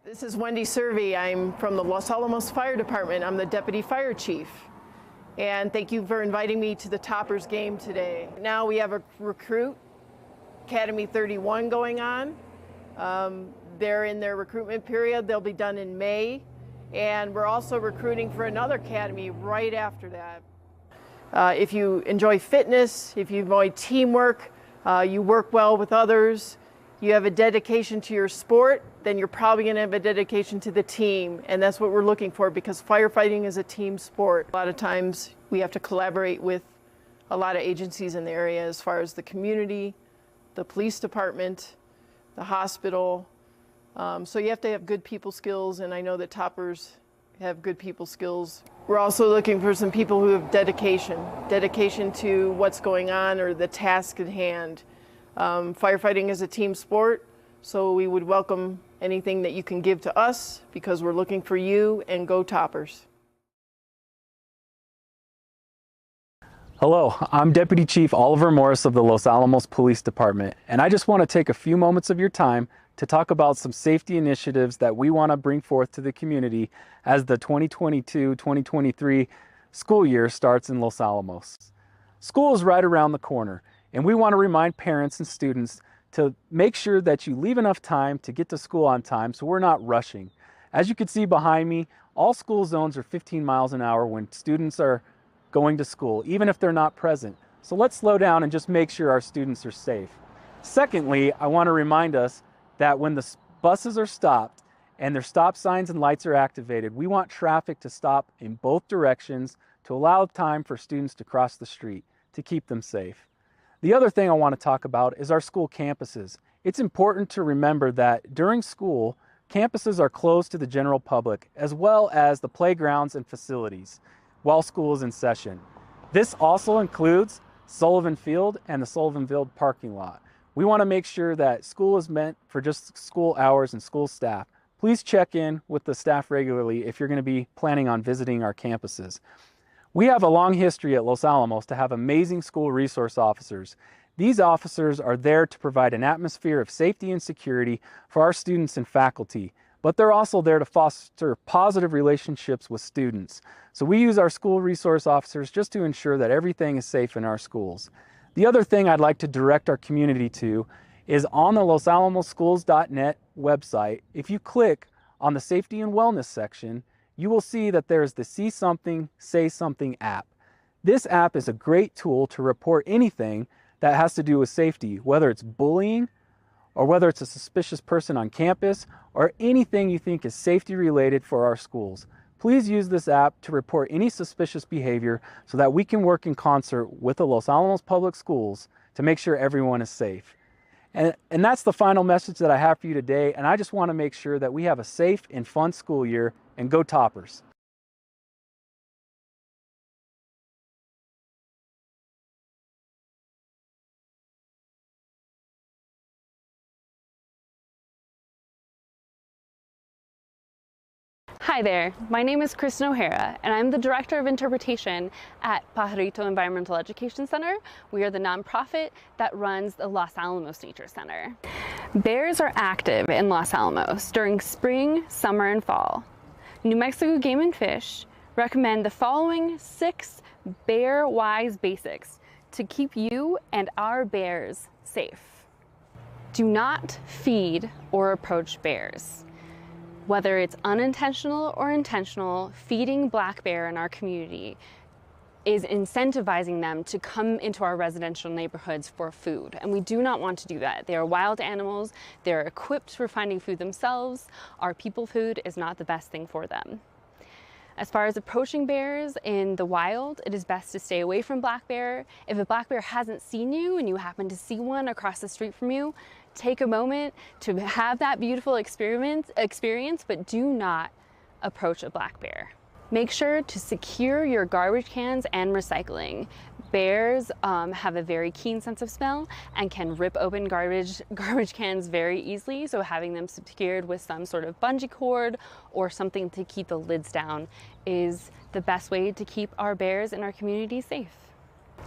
This is Wendy Servey. I'm from the Los Alamos Fire Department. I'm the Deputy Fire Chief. And thank you for inviting me to the Toppers game today. Now we have a recruit, Academy 31 going on. They're in their recruitment period. They'll be done in May. And we're also recruiting for another academy right after that. If you enjoy fitness, if you enjoy teamwork, you work well with others, you have a dedication to your sport, then you're probably going to have a dedication to the team. And that's what we're looking for, because firefighting is a team sport. A lot of times we have to collaborate with a lot of agencies in the area, as far as the community, the police department, the hospital. So you have to have good people skills, and I know that Toppers have good people skills. We're also looking for some people who have dedication to what's going on or the task at hand. Firefighting is a team sport, so we would welcome anything that you can give to us, because we're looking for you, and go Toppers. Hello, I'm Deputy Chief Oliver Morris of the Los Alamos Police Department, and I just want to take a few moments of your time to talk about some safety initiatives that we want to bring forth to the community as the 2022-2023 school year starts in Los Alamos. School is right around the corner, and we want to remind parents and students to make sure that you leave enough time to get to school on time, so we're not rushing. As you can see behind me, all school zones are 15 miles an hour when students are going to school, even if they're not present. So let's slow down and just make sure our students are safe. Secondly, I want to remind us that when the buses are stopped and their stop signs and lights are activated, we want traffic to stop in both directions to allow time for students to cross the street to keep them safe. The other thing I want to talk about is our school campuses. It's important to remember that during school, campuses are closed to the general public, as well as the playgrounds and facilities, while school is in session. This also includes Sullivan Field and the Sullivan Field parking lot. We want to make sure that school is meant for just school hours and school staff. Please check in with the staff regularly if you're going to be planning on visiting our campuses. We have a long history at Los Alamos to have amazing school resource officers. These officers are there to provide an atmosphere of safety and security for our students and faculty, but they're also there to foster positive relationships with students. So we use our school resource officers just to ensure that everything is safe in our schools. The other thing I'd like to direct our community to is on the losalamosschools.net website. If you click on the Safety and Wellness section, you will see that there's the See Something, Say Something app. This app is a great tool to report anything that has to do with safety, whether it's bullying, or whether it's a suspicious person on campus, or anything you think is safety related for our schools. Please use this app to report any suspicious behavior so that we can work in concert with the Los Alamos Public Schools to make sure everyone is safe. And that's the final message that I have for you today, and I just want to make sure that we have a safe and fun school year, and go Toppers. Hi there, my name is Kristen O'Hara, and I'm the Director of Interpretation at Pajarito Environmental Education Center. We are the nonprofit that runs the Los Alamos Nature Center. Bears are active in Los Alamos during spring, summer, and fall. New Mexico Game and Fish recommend the following 6 bear-wise basics to keep you and our bears safe. Do not feed or approach bears. Whether it's unintentional or intentional, feeding black bear in our community is incentivizing them to come into our residential neighborhoods for food. And we do not want to do that. They are wild animals. They're equipped for finding food themselves. Our people food is not the best thing for them. As far as approaching bears in the wild, it is best to stay away from black bear. If a black bear hasn't seen you and you happen to see one across the street from you, take a moment to have that beautiful experience, but do not approach a black bear. Make sure to secure your garbage cans and recycling. Bears have a very keen sense of smell and can rip open garbage cans very easily, so having them secured with some sort of bungee cord or something to keep the lids down is the best way to keep our bears in our community safe.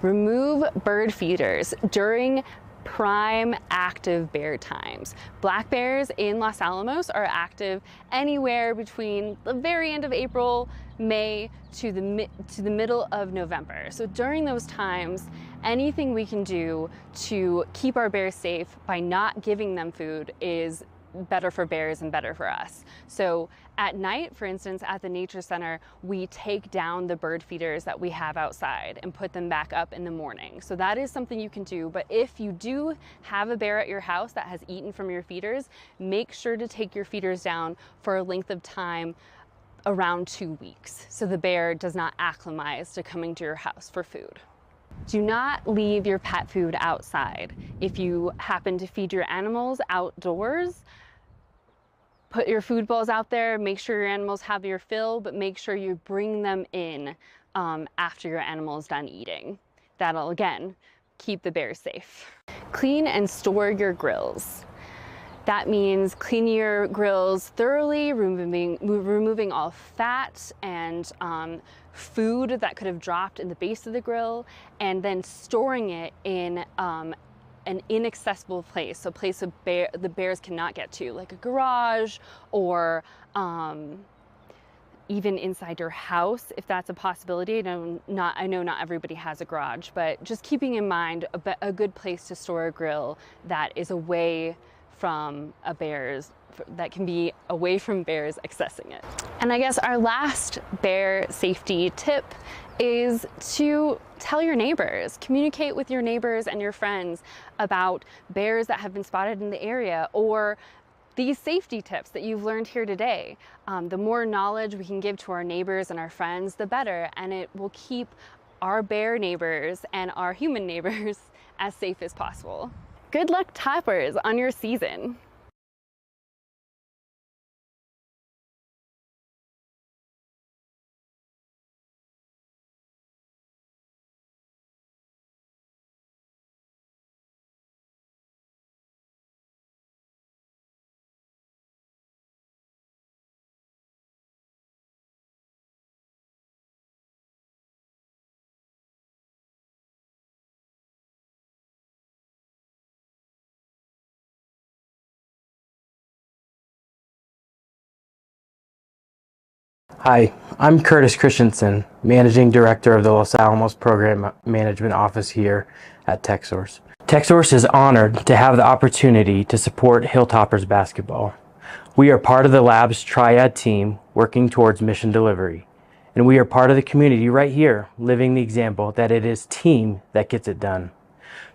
Remove bird feeders during prime active bear times. Black bears in Los Alamos are active anywhere between the very end of April, May to the middle of November. So during those times, anything we can do to keep our bears safe by not giving them food is better for bears and better for us. So at night, for instance, at the nature center, we take down the bird feeders that we have outside and put them back up in the morning. So that is something you can do. But if you do have a bear at your house that has eaten from your feeders, make sure to take your feeders down for a length of time around 2 weeks, so the bear does not acclimatize to coming to your house for food. Do not leave your pet food outside. If you happen to feed your animals outdoors, put your food bowls out there, make sure your animals have your fill, but make sure you bring them in after your animal is done eating. That'll, again, keep the bears safe. Clean and store your grills. That means cleaning your grills thoroughly, removing all fat and food that could have dropped in the base of the grill, and then storing it in an inaccessible place, so a place the bears cannot get to, like a garage or even inside your house, if that's a possibility. I know not everybody has a garage, but just keeping in mind a good place to store a grill that is away from that can be away from bears accessing it. And I guess our last bear safety tip is to tell your neighbors, communicate with your neighbors and your friends about bears that have been spotted in the area, or these safety tips that you've learned here today. The more knowledge we can give to our neighbors and our friends, the better, and it will keep our bear neighbors and our human neighbors as safe as possible. Good luck, toppers, on your season. Hi, I'm Curtis Christensen, Managing Director of the Los Alamos Program Management Office here at TechSource. TechSource is honored to have the opportunity to support Hilltoppers basketball. We are part of the lab's triad team working towards mission delivery, and we are part of the community right here, living the example that it is team that gets it done.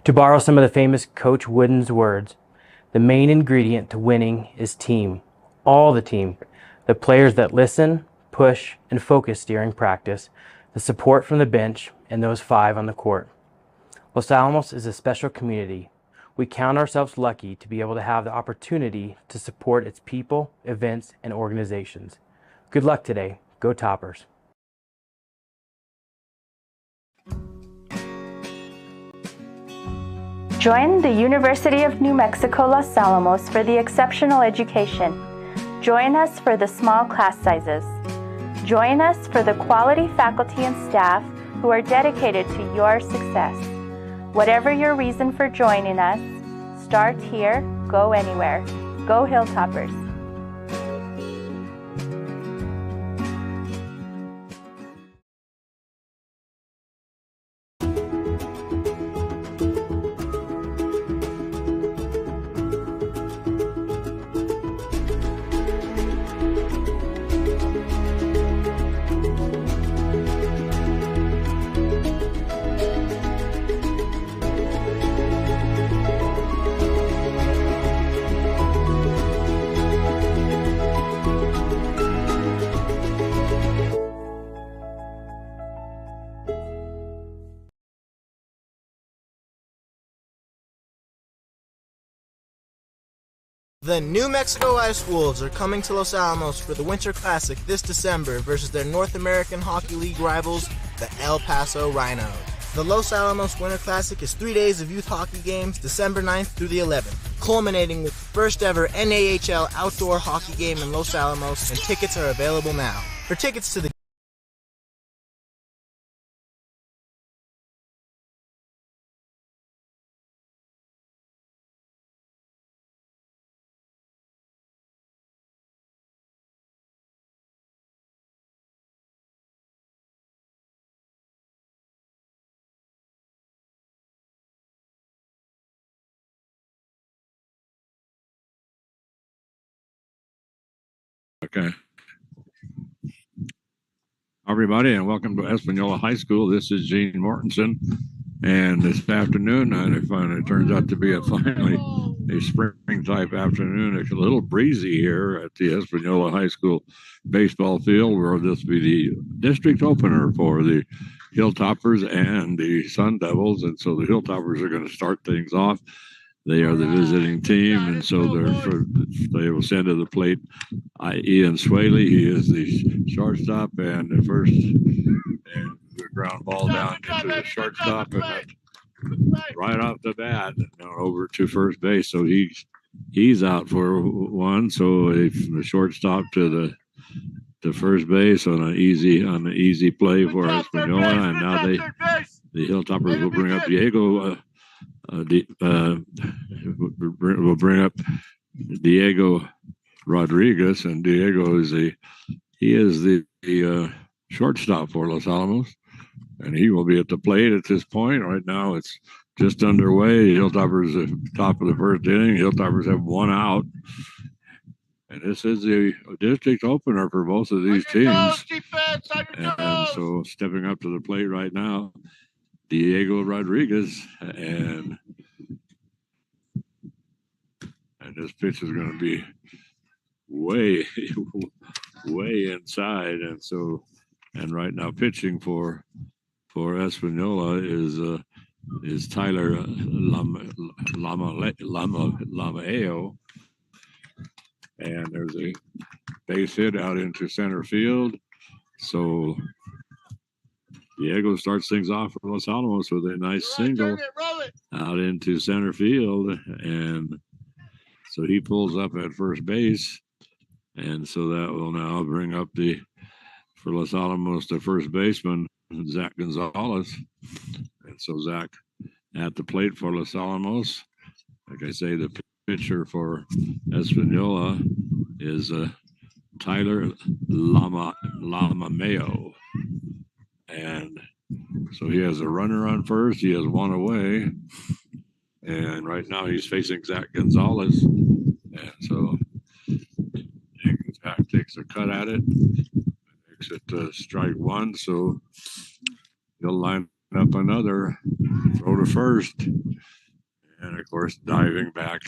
To borrow some of the famous Coach Wooden's words, the main ingredient to winning is team. All the team. The players that listen, push, and focus during practice, the support from the bench, and those 5 on the court. Los Alamos is a special community. We count ourselves lucky to be able to have the opportunity to support its people, events, and organizations. Good luck today. Go Toppers. Join the University of New Mexico Los Alamos for the exceptional education. Join us for the small class sizes. Join us for the quality faculty and staff who are dedicated to your success. Whatever your reason for joining us, start here, go anywhere. Go Hilltoppers. The New Mexico Ice Wolves are coming to Los Alamos for the Winter Classic this December versus their North American Hockey League rivals, the El Paso Rhino. The Los Alamos Winter Classic is 3 days of youth hockey games, December 9th through the 11th, culminating with the first ever NAHL outdoor hockey game in Los Alamos, and tickets are available now. For tickets to the Okay. Everybody, and welcome to Espanola High School. This is Gene Mortensen, and this afternoon, it turns out to be finally a spring type afternoon. It's a little breezy here at the Espanola High School baseball field, where this will be the district opener for the Hilltoppers and the Sun Devils, and so the Hilltoppers are going to start things off. They are the visiting team, and so they will send to the plate Ian Swaley. He is the shortstop, and the first and the ground ball down into the shortstop, and right off the bat, over to first base. So he's out for one. So the shortstop to first base on an easy play for Espanola, and now the Hilltoppers will bring up Diego. We'll bring up Diego Rodriguez, and Diego is the shortstop for Los Alamos, and he will be at the plate at this point. Right now, it's just underway. Hilltoppers at the top of the first inning. Hilltoppers have one out, and this is the district opener for both of these teams. And so, stepping up to the plate right now, Diego Rodriguez, and this pitch is going to be way inside, and right now pitching for Espanola is Tyler Lameo, and there's a base hit out into center field. So Diego starts things off for Los Alamos with a nice single out into center field, and so he pulls up at first base, and so that will now bring up for Los Alamos, the first baseman, Zach Gonzalez. And so Zach at the plate for Los Alamos. Like I say, the pitcher for Espanola is Tyler Lamameo. And so he has a runner on first. He has one away. And right now he's facing Zach Gonzalez. And so Zach takes a cut at it. Makes it strike one. So he'll line up another, throw to first. And of course, diving back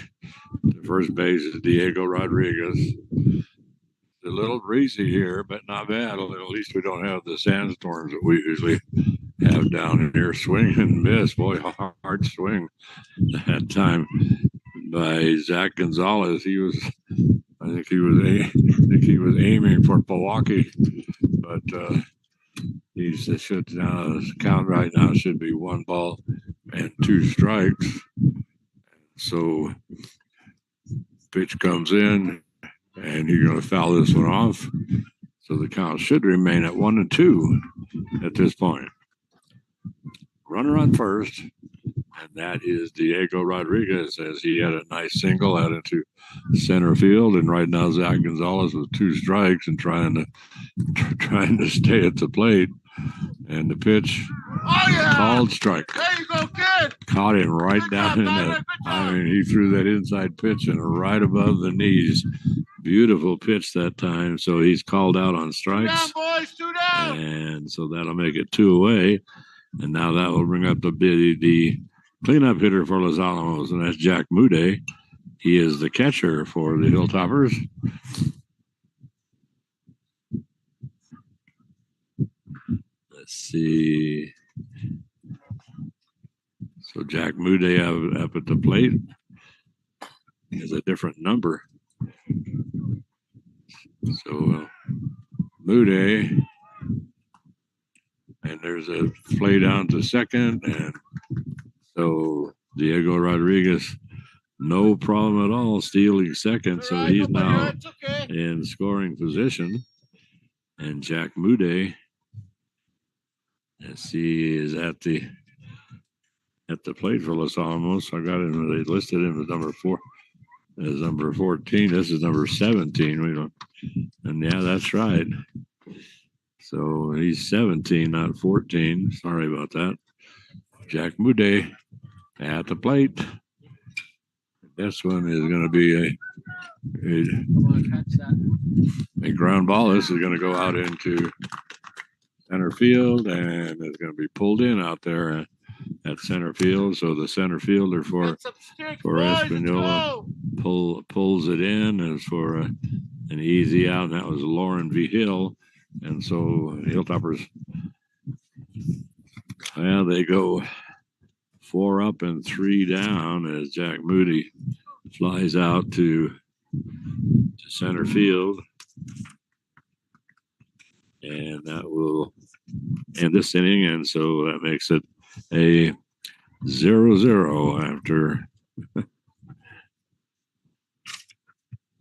to first base is Diego Rodriguez. A little breezy here, but not bad. At least we don't have the sandstorms that we usually have down here. Swing and miss. Boy, hard swing that time by Zach Gonzalez. I think he was aiming for Milwaukee, but count right now should be 1 ball and 2 strikes. So pitch comes in, and you're going to foul this one off. So the count should remain at 1-2 at this point. Runner on first, and that is Diego Rodriguez, as he had a nice single out into center field. And right now, Zach Gonzalez with 2 strikes and trying to stay at the plate. And the pitch, called strike. There you go, kid. Caught him right down in that. I mean, he threw that inside pitch and right above the knees. Beautiful pitch that time. So he's called out on strikes. 2 down, boys, 2 down. And so that'll make it 2 away. And now that will bring up the cleanup hitter for Los Alamos, and that's Jack Mude. He is the catcher for the Hilltoppers. Let's see. So Jack Mude up at the plate is a different number. So Mude, and there's a play down to second, and so Diego Rodriguez, no problem at all, stealing second. So he's now in scoring position, and Jack Mude, let's see, is at the plate for Los Alamos. I got him. They listed him as number 4, as number 14. This is number 17. We don't, and yeah, that's right. So he's 17, not 14. Sorry about that. Jack Mude at the plate. This one is going to be a ground ball. This is going to go out into center field, and it's going to be pulled in out there at center field. So the center fielder for Espanola pulls it in as for an easy out, and that was Lauren V. Hill. And so Hilltoppers, well, they go 4 up and 3 down as Jack Moody flies out to center field. And that will end this inning. And so that makes it a 0-0 after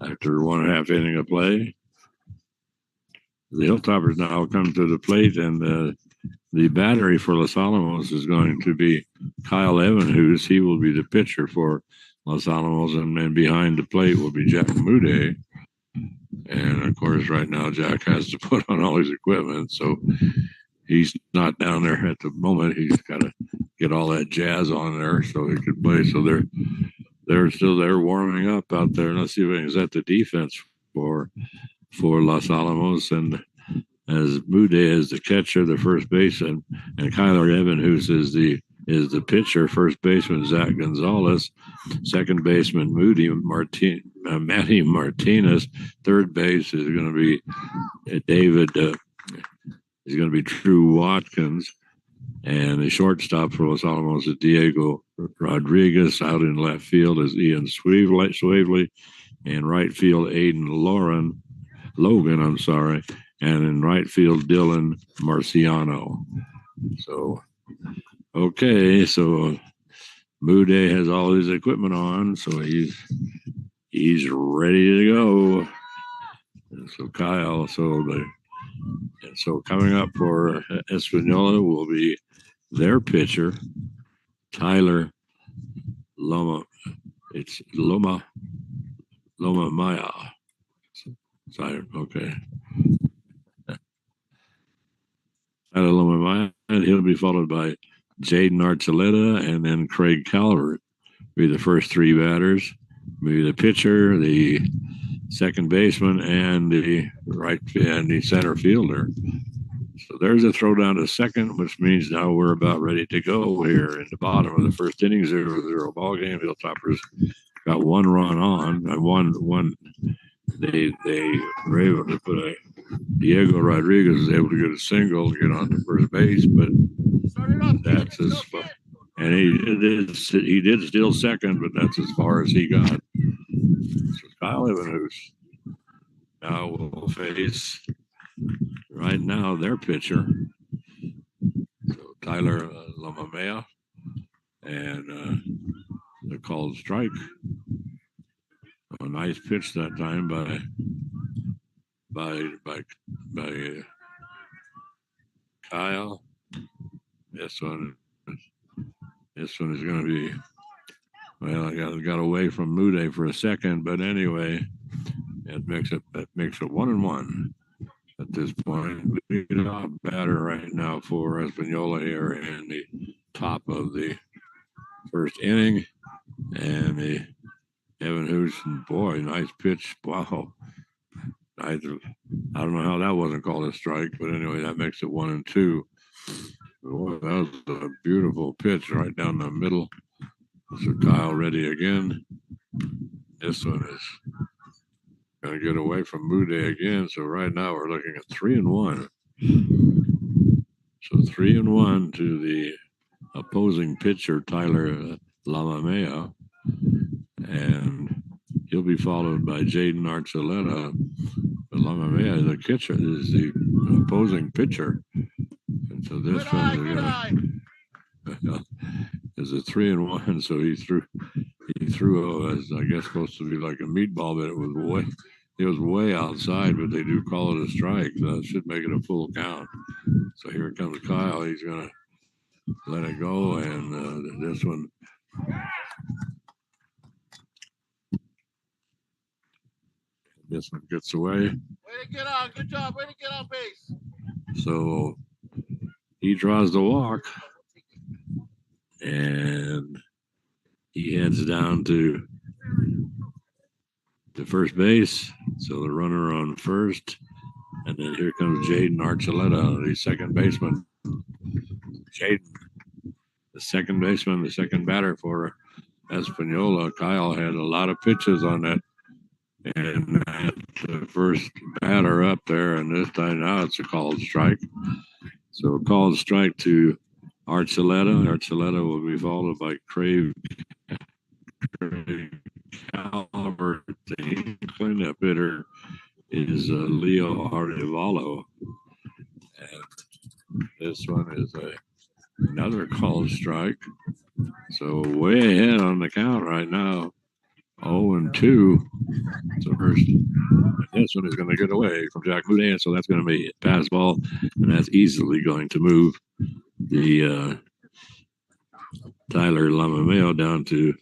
1.5 inning of play. The Hilltoppers now come to the plate, and the battery for Los Alamos is going to be Kyle Evanhus. He will be the pitcher for Los Alamos, and then behind the plate will be Jack Moody. And of course, right now Jack has to put on all his equipment, so he's not down there at the moment. He's got to get all that jazz on there so he can play. So they're still there warming up out there. Let's see if we can set the defense for Los Alamos, and as Moody is the catcher, the first base, and Kyler Evanhus is the pitcher. First baseman Zach Gonzalez, second baseman Matty Martinez. Third base is going to be David. Is going to be Drew Watkins, and the shortstop for Los Alamos is Diego Rodriguez. Out in left field is Ian Swavely, and right field Aiden Logan. I'm sorry, and in right field Dylan Marciano. So. Okay, so Moody has all his equipment on, so he's ready to go. And so Kyle, so coming up for Espanola will be their pitcher, Tyler Loma. It's Loma Maya. Okay. Tyler Loma Maya, and he'll be followed by Jaden Archuleta, and then Craig Calvert be the first 3 batters. Be the pitcher, the second baseman, and the center fielder. So there's a throw down to second, which means now we're about ready to go here in the bottom of the first inning. 0-0 ball game. Hilltoppers got 1 run on, and one. They were able to put Diego Rodriguez was able to get a single to get on to first base, but that's as far. And he did steal second, but that's as far as he got. So Kyle Evanhus now will face right now their pitcher, so Tyler Lamamea, and they're called strike. A nice pitch that time by Kyle. This one is going to be, well, I got away from Moody for a second, but anyway, it makes it 1-1 at this point. Lead off batter right now for Espanola here in the top of the first inning, and the Evanhus, boy, nice pitch. Wow. I don't know how that wasn't called a strike, but anyway, that makes it 1-2. Boy, that was a beautiful pitch right down the middle. So Kyle ready again. This one is going to get away from Moody again. So right now we're looking at 3-1. So 3-1 to the opposing pitcher, Tyler Lamamea. And he'll be followed by Jaden Archuleta. But Lamamea, the catcher, is the opposing pitcher. And so this one is a 3-1. So he threw as I guess supposed to be like a meatball, but it was way outside, but they do call it a strike. So that should make it a full count. So here comes Kyle. He's gonna let it go, and this one. This one gets away. Way to get on. Good job. Way to get on base. So he draws the walk, and he heads down to to first base. So the runner on first. And then here comes Jaden Archuleta, the second baseman. Jaden, the second baseman, the second batter for Espanola. Kyle had a lot of pitches on that. And the first batter up there, and this time now it's a called strike. So a called strike to Archuleta. Archuleta will be followed by Craig Calvert. The cleanup hitter is Leo Arevalo. And this one is another called strike. So way ahead on the count right now. 0-2. So first, this one is going to get away from Jack Boudin, so that's going to be a pass ball, and that's easily going to move the Tyler Lamameo down to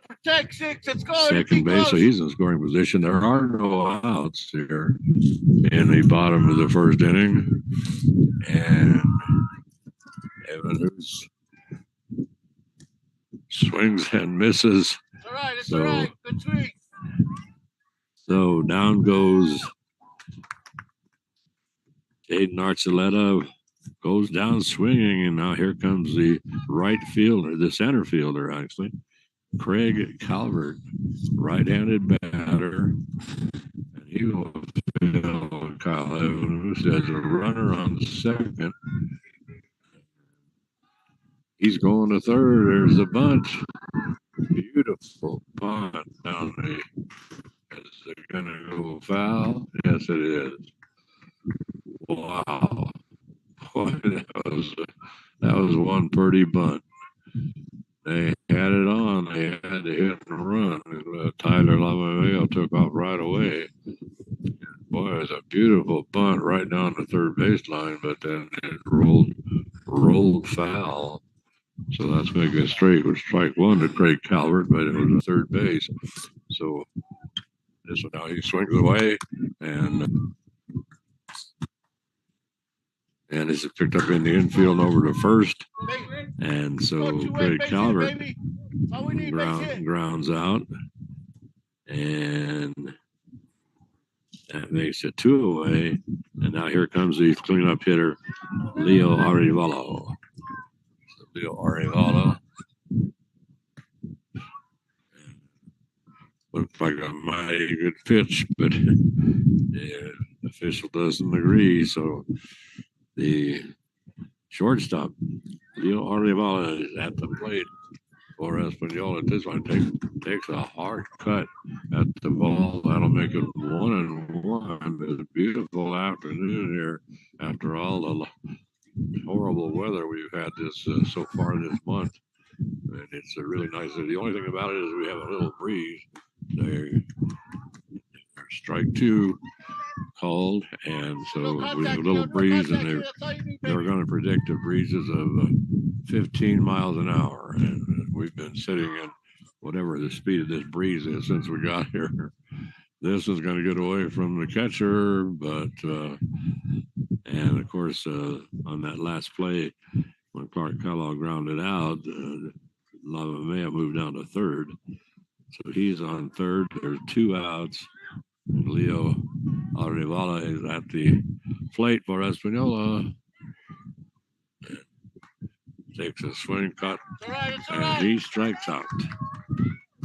protect six. It's going second base, so he's in scoring position. There are no outs here in the bottom of the first inning, and Evan Hughes swings and misses. It's all right. It's So- all right. Good swing. So down goes Jaden Archuleta, goes down swinging, and now here comes the right fielder, the center fielder, actually. Craig Calvert, right-handed batter. And he will fill Kyle Evans as a runner on second. He's going to third. There's a bunt. Beautiful bunt down the. Is it going to go foul? Yes, it is. Wow. Boy, that was one pretty bunt. They had it on. They had to hit and run. Tyler Lamameo took off right away. Boy, it was a beautiful bunt right down the third baseline, but then it rolled foul. So that's making it straight with strike one to Craig Calvert, but it was a third base. So this one now he swings away, and it's picked up in the infield over to first. And so Craig Calvert grounds out, and that makes it 2 away. And now here comes the cleanup hitter, Leo Arevalo. So Leo Arevalo looks like a mighty good pitch, but the official doesn't agree. So the shortstop, Leo Arevalo, is at the plate for Espanola. This one takes a hard cut at the ball. That'll make it 1-1. It's a beautiful afternoon here after all the horrible weather we've had this so far this month. And it's a really nice. The only thing about it is we have a little breeze. There's strike two called, and so we have a little breeze, and they're going to predict the breezes of 15 miles an hour, and we've been sitting in whatever the speed of this breeze is since we got here. This is going to get away from the catcher, but and of course on that last play when Clark Kellogg grounded out, Lamameo moved down to third, so he's on third. There's 2 outs. Leo Arevalo is at the plate for Espanola. Takes a swing cut, and he strikes out.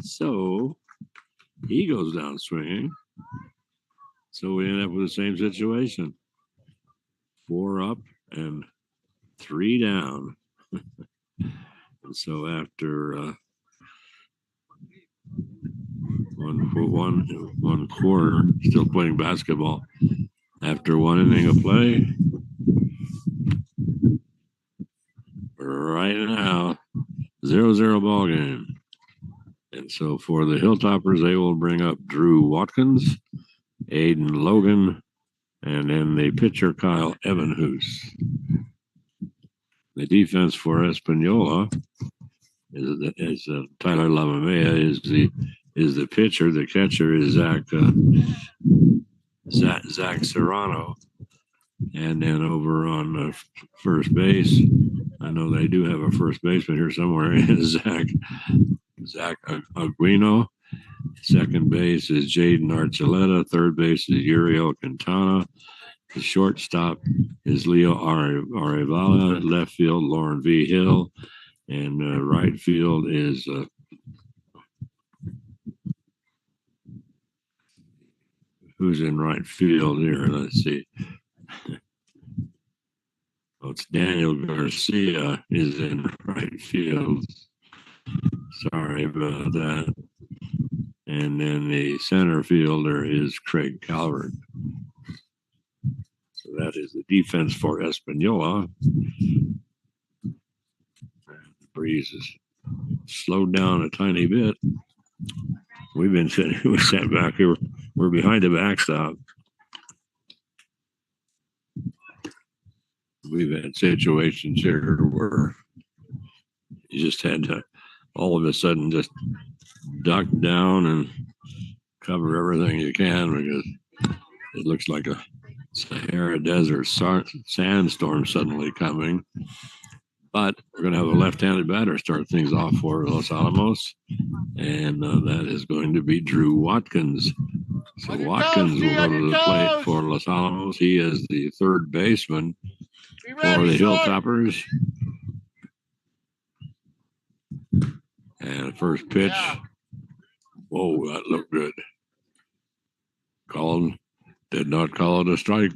So he goes down swinging. So we end up with the same situation. 4 up and 3 down. And so after one quarter, still playing basketball. After 1 inning of play, right now, 0-0 ball game. And so for the Hilltoppers, they will bring up Drew Watkins, Aiden Logan, and then the pitcher, Kyle Evanhus. The defense for Espanola is Tyler Lamamea is the pitcher. The catcher is Zach Serrano. And then over on first base, I know they do have a first baseman here somewhere, Zach Aguino. Second base is Jaden Archuleta. Third base is Uriel Quintana. The shortstop is Leo Arevala. Left field, Lauren V. Hill. And right field is who's in right field here? Let's see. Oh, it's Daniel Garcia is in right field. Sorry about that. And then the center fielder is Craig Calvert. So that is the defense for Espanola. The breeze is slowed down a tiny bit. We've been sat back here. We're behind the backstop. We've had situations here where you just had to all of a sudden just duck down and cover everything you can because it looks like a Sahara Desert sandstorm suddenly coming. But we're going to have a left-handed batter start things off for Los Alamos, and that is going to be Drew Watkins. So Watkins will go to the plate for Los Alamos. He is the third baseman for the Hilltoppers. And first pitch. Whoa, that looked good. Did not call it a strike.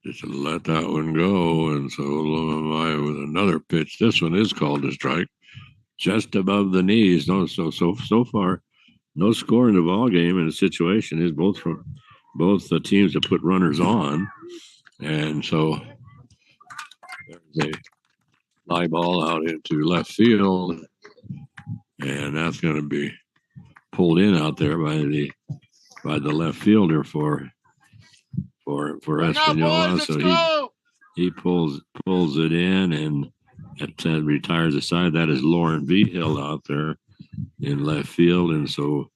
Just let that one go. And so Lomai with another pitch. This one is called a strike. Just above the knees. No, so far, no score in the ball game, and the situation is both the teams that put runners on. And so there's a fly ball out into left field, and that's going to be pulled in out there by the left fielder for Espanola. So he pulls it in, and that retires aside. That is Lauren V. Hill out there in left field, and so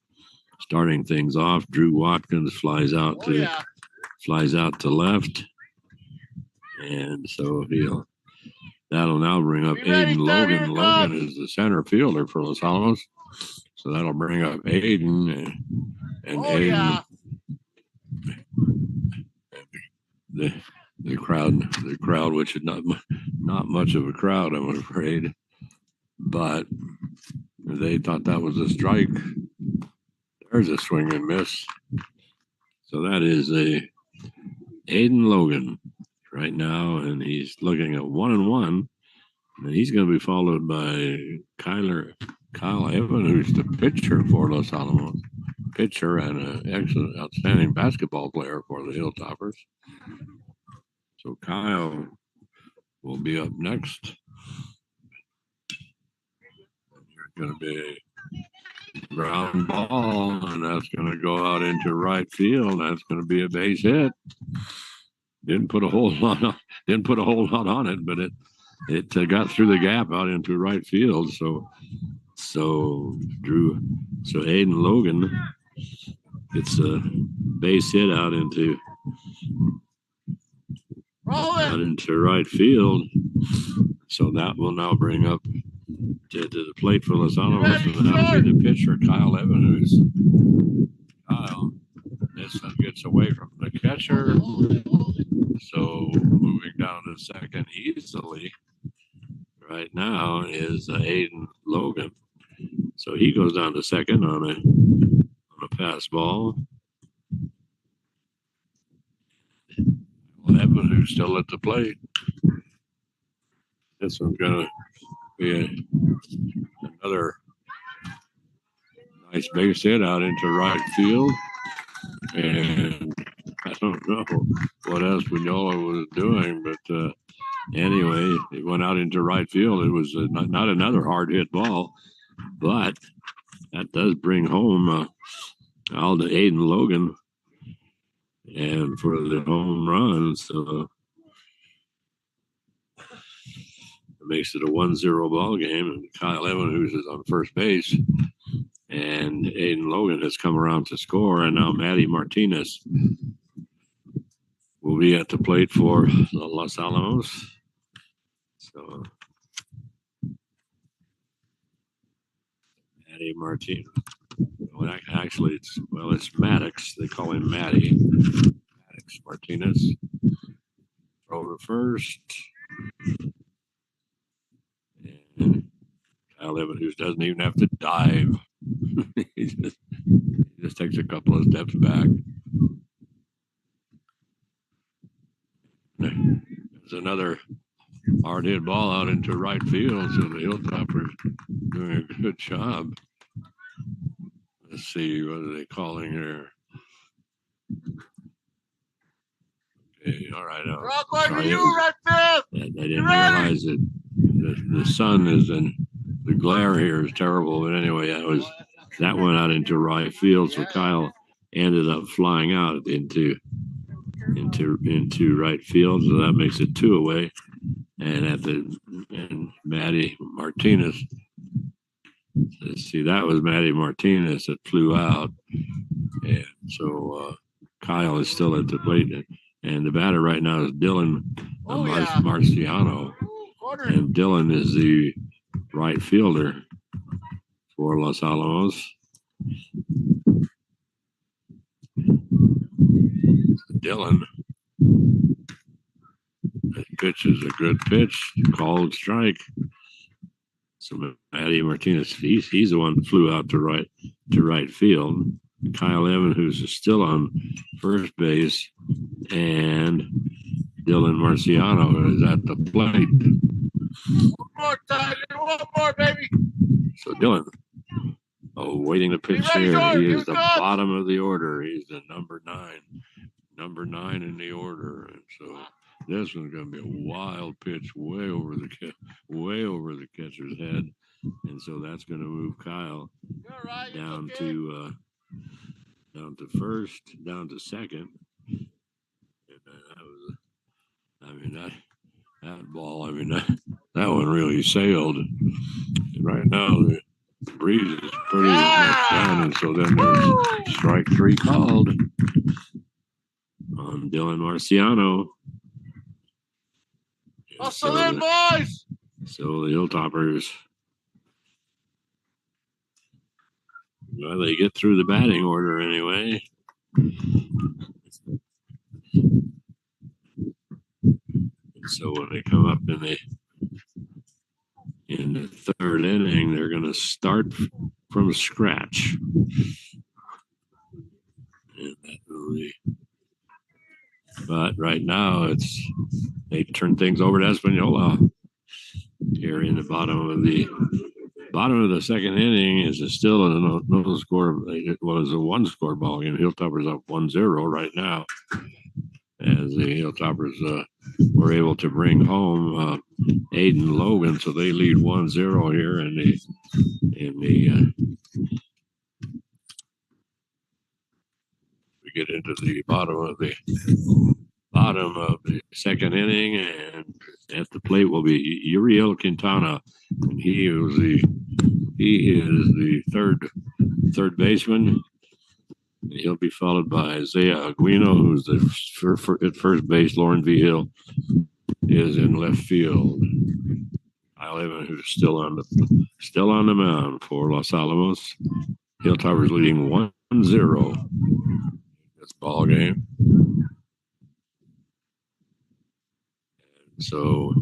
starting things off, Drew Watkins flies out to left, and so that'll now bring up Aiden Logan. Logan is the center fielder for Los Alamos, so that'll bring up Aiden, and Aiden. The crowd, which is not much of a crowd, I'm afraid, but they thought that was a strike. There's a swing and miss. So that is a Aiden Logan right now, and he's looking at 1-1, and he's going to be followed by Kyle Evan, who's the pitcher for Los Alamos, pitcher and an outstanding basketball player for the Hilltoppers. So Kyle will be up next. There's going to be a ground ball, and that's going to go out into right field. That's going to be a base hit. Didn't put a whole lot on it, but it got through the gap out into right field. So Aiden Logan gets a base hit out into right field. So that will now bring up to the plate for Los Alamos, and that'll be the pitcher, Kyle Evans. Kyle, this one gets away from the catcher. So moving down to second easily right now is Aiden Logan. So he goes down to second on a pass ball. Evans, who's still at the plate. This one's going to be another nice base hit out into right field. And I don't know what Espanola was doing, but anyway, it went out into right field. It was not another hard hit ball, but that does bring home all to Aiden Logan and for the home run. So it makes it a 1-0 ball game. And Kyle Evans, who's on first base, and Aiden Logan has come around to score. And now Maddie Martinez will be at the plate for Los Alamos. So Maddie Martinez. Well, actually, it's Maddox. They call him Matty. Maddox Martinez. Throw to first. And Kyle Evans, who doesn't even have to dive. he just takes a couple of steps back. There's another hard hit ball out into right field, so the Hilltoppers doing a good job. Let's see, what are they calling here? Okay, all right. Rock over you, right there. I didn't realize that the sun is in the glare here is terrible. But anyway, that went out into right field, so Kyle ended up flying out into right field, so that makes it 2 away. And Matty Martinez. Let's see, that was Matty Martinez that flew out, and so Kyle is still at the plate, and the batter right now is Dylan Marciano, and Dylan is the right fielder for Los Alamos. Dylan. That pitch is a good pitch, called strike. So Matty Martinez, he's the one that flew out to right field. Kyle Evans, who's still on first base, and Dylan Marciano is at the plate. One more time, one more, baby. So Dylan, waiting to pitch here. He is the bottom of the order. He's the number 9 in the order, and so this one's going to be a wild pitch way over the catcher's head, and so that's going to move Kyle down to first, down to second. And that ball. That one really sailed. And right now the breeze is pretty much down, and so then there's strike 3 called on Dylan Marciano. Hustle in, boys! So the Hilltoppers, well, they get through the batting order anyway. So when they come up in the third inning, they're going to start from scratch. And that really, but right now they turn things over to Espanola here in the bottom of the second inning. Is still a no score. It was a 1-score ball game. Hilltoppers up 1-0 right now, as the Hilltoppers were able to bring home Aiden Logan, so they lead 1-0 here in the we get into the bottom of the second inning, and at the plate will be Uriel Quintana, and he is the third baseman. He'll be followed by Isaiah Aguino, who's at first base. Lauren V. Hill is in left field. Kyle Evans, who's still on the mound for Los Alamos. Hilltoppers leading 1-0 this ball game. So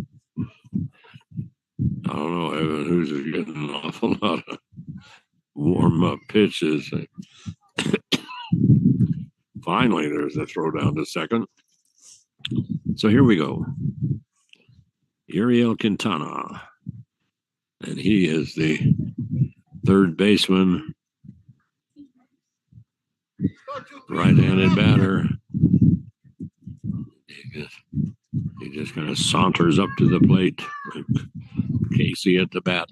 I don't know, Evan, who's getting an awful lot of warm-up pitches. Finally, there's a throw down to second. So here we go. Uriel Quintana, and he is the third baseman, right-handed batter. He just kind of saunters up to the plate. Casey at the bat.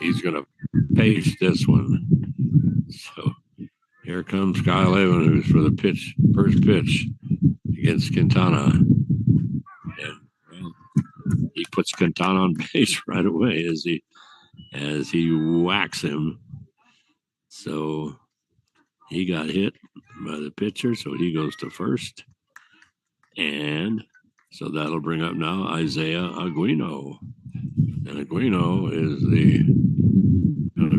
He's going to pace this one. So here comes Kyle Evans, who's for the first pitch against Quintana. And he puts Quintana on base right away as he whacks him. So he got hit by the pitcher, so he goes to first. And so that'll bring up now Isaiah Aguino. And Aguino is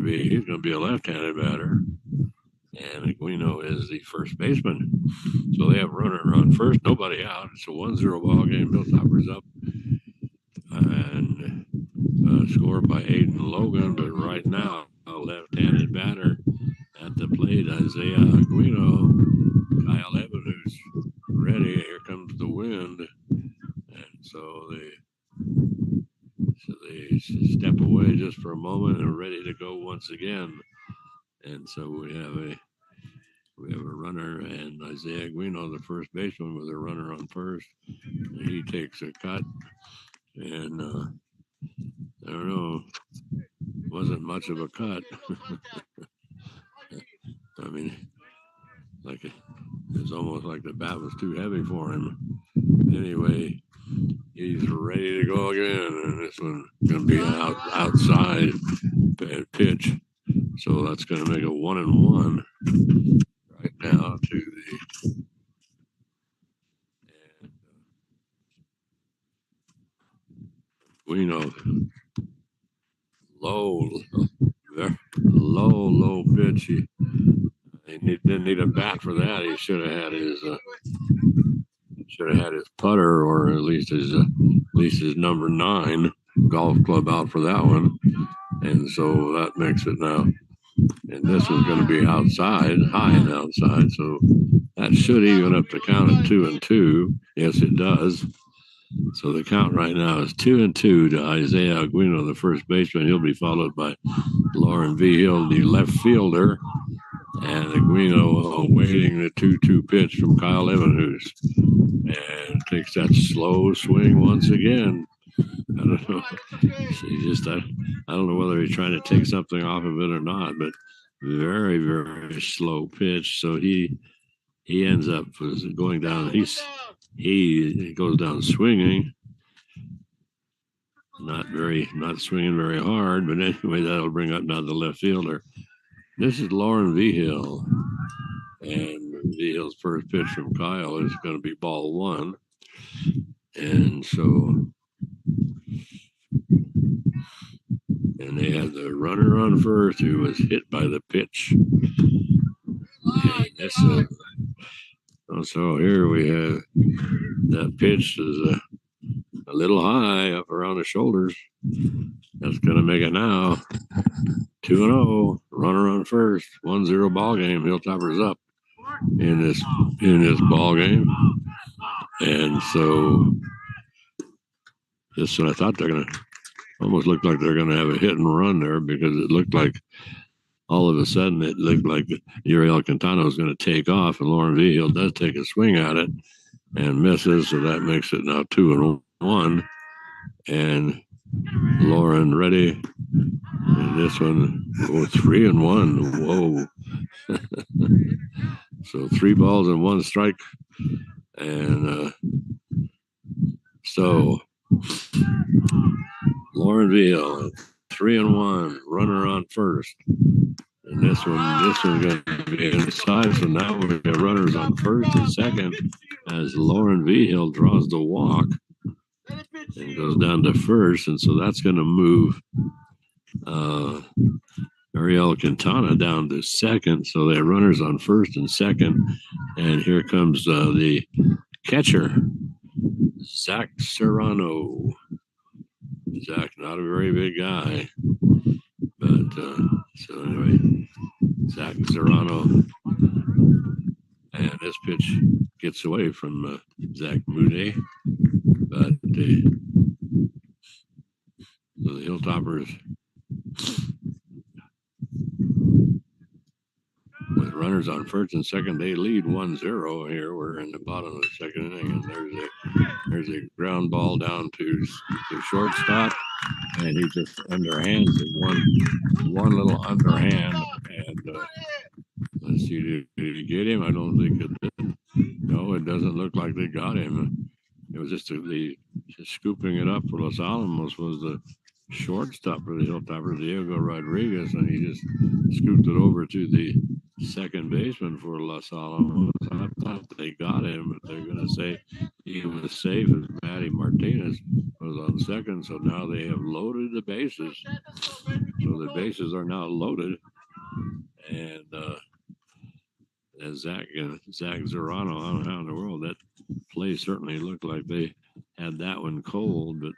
he's going to be a left-handed batter, and Aguino is the first baseman. So they have runner on first, nobody out. It's a 1-0 ball game. Hilltoppers up and scored by Aiden Logan, but right now a left-handed batter at the plate, Isaiah Aguino. Kyle Evans who's ready. Here comes the wind, and so they step away just for a moment and are ready to go once again. And so we have a runner, and Isaiah Aguino, the first baseman, with a runner on first. And he takes a cut, and I don't know, wasn't much of a cut. I mean, like it's almost like the bat was too heavy for him. Anyway, he's ready to go again, and this one's going to be outside pitch. So that's going to make a 1-1 right now to the. And we know low pitch. He didn't need a bat for that. He should have had his putter, or at least his number 9 golf club out for that one. And so that makes it now. And this one's going to be outside, high and outside. So that should even up the count at 2-2. Yes, it does. So the count right now is 2-2 to Isaiah Aguino, the first baseman. He'll be followed by Lauren Vigil, the left fielder, and Aguino awaiting the 2-2 pitch from Kyle Evans, and takes that slow swing once again. I don't know. I don't know whether he's trying to take something off of it or not, but very, very slow pitch. So he ends up going down. He goes down swinging, not swinging very hard, but anyway, that'll bring up now the left fielder. This is Lauren Vigil, and Vigil's first pitch from Kyle is going to be ball 1, and so. And they had the runner on first who was hit by the pitch. So here we have that pitch is a little high up around the shoulders. That's going to make it now 2-0. Runner on first. 1-0 ball game. Hilltoppers up in this ball game. And so just when I thought they're going to almost looked like they're going to have a hit and run there, because it looked like all of a sudden it looked like Uriel Quintana was going to take off, and Lauren Vigil does take a swing at it and misses, so that makes it now 2-1. And Lauren ready, and this one 3-1. Whoa! So 3 balls and 1 strike, and so. Lauren Vigil, 3-1, runner on first. And this one's going to be inside. So now we've got runners on first and second as Lauren Vigil draws the walk and goes down to first. And so that's going to move Ariel Quintana down to second. So they have runners on first and second. And here comes the catcher, Zach Serrano. Zach, not a very big guy, but so anyway, Zach Serrano, and this pitch gets away from Zach Moody, but the Hilltoppers with runners on first and second, they lead 1-0 here. We're in the bottom of the second inning, and there's a ground ball down to shortstop, and he just underhands it, one little underhand, and let's see, did he get him? I don't think it did. No, it doesn't look like they got him. It was just scooping it up for Los Alamos was the shortstop for the Hilltoppers, Diego Rodriguez, and he just scooped it over to the second baseman for Los Alamos. I thought they got him, but they're going to say he was safe as Matty Martinez was on second. So now they have loaded the bases. So the bases are now loaded. And Zach Zerano, I don't know how in the world that play certainly looked like they had that one cold, but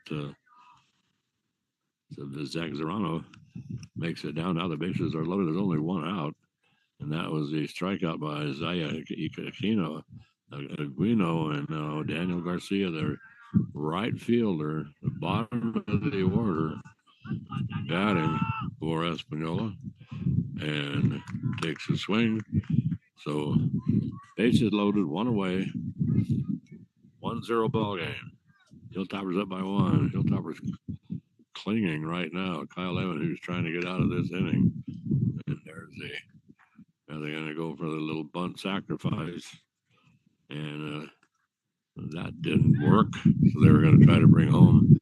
so the Zach Zerano makes it down. Now the bases are loaded. There's only one out, and that was the strikeout by Isaiah Aquino, and Daniel Garcia, their right fielder, the bottom of the order, batting for Espanola, and takes a swing. So bases loaded, one away, 1-0 ball game. Hilltoppers up by one. Hilltoppers clinging right now. Kyle Evans, who's trying to get out of this inning, and there's they're going to go for the little bunt sacrifice, and that didn't work. So they were going to try to bring home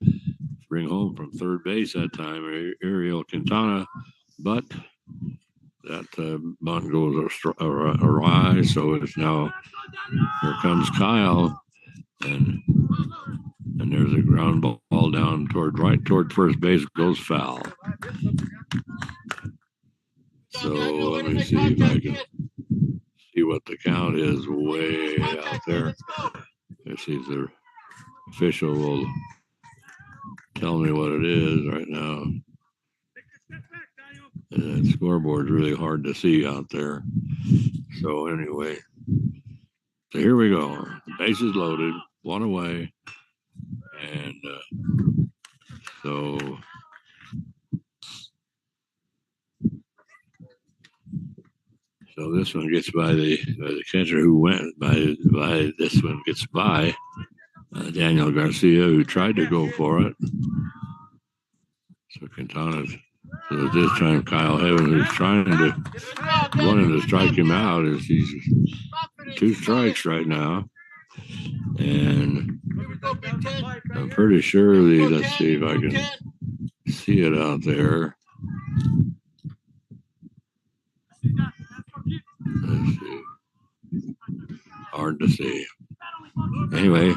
from third base that time, Ariel Quintana, but that bunt goes awry. So it's now, here comes Kyle, and there's a ground ball down toward first base, goes foul. So let me see if I can see what the count is way out there. Let's see if the official will tell me what it is right now. And that scoreboard's really hard to see out there. So anyway, so here we go. The base is loaded, one away, and so this one gets by the catcher who went by. This one gets by Daniel Garcia, who tried to go for it. So Quintana's. So this time Kyle Evans, who's wanting to strike him out, is he's 2 strikes right now, and I'm pretty sure let's see if I can see it out there. Let's see. Hard to see. Anyway,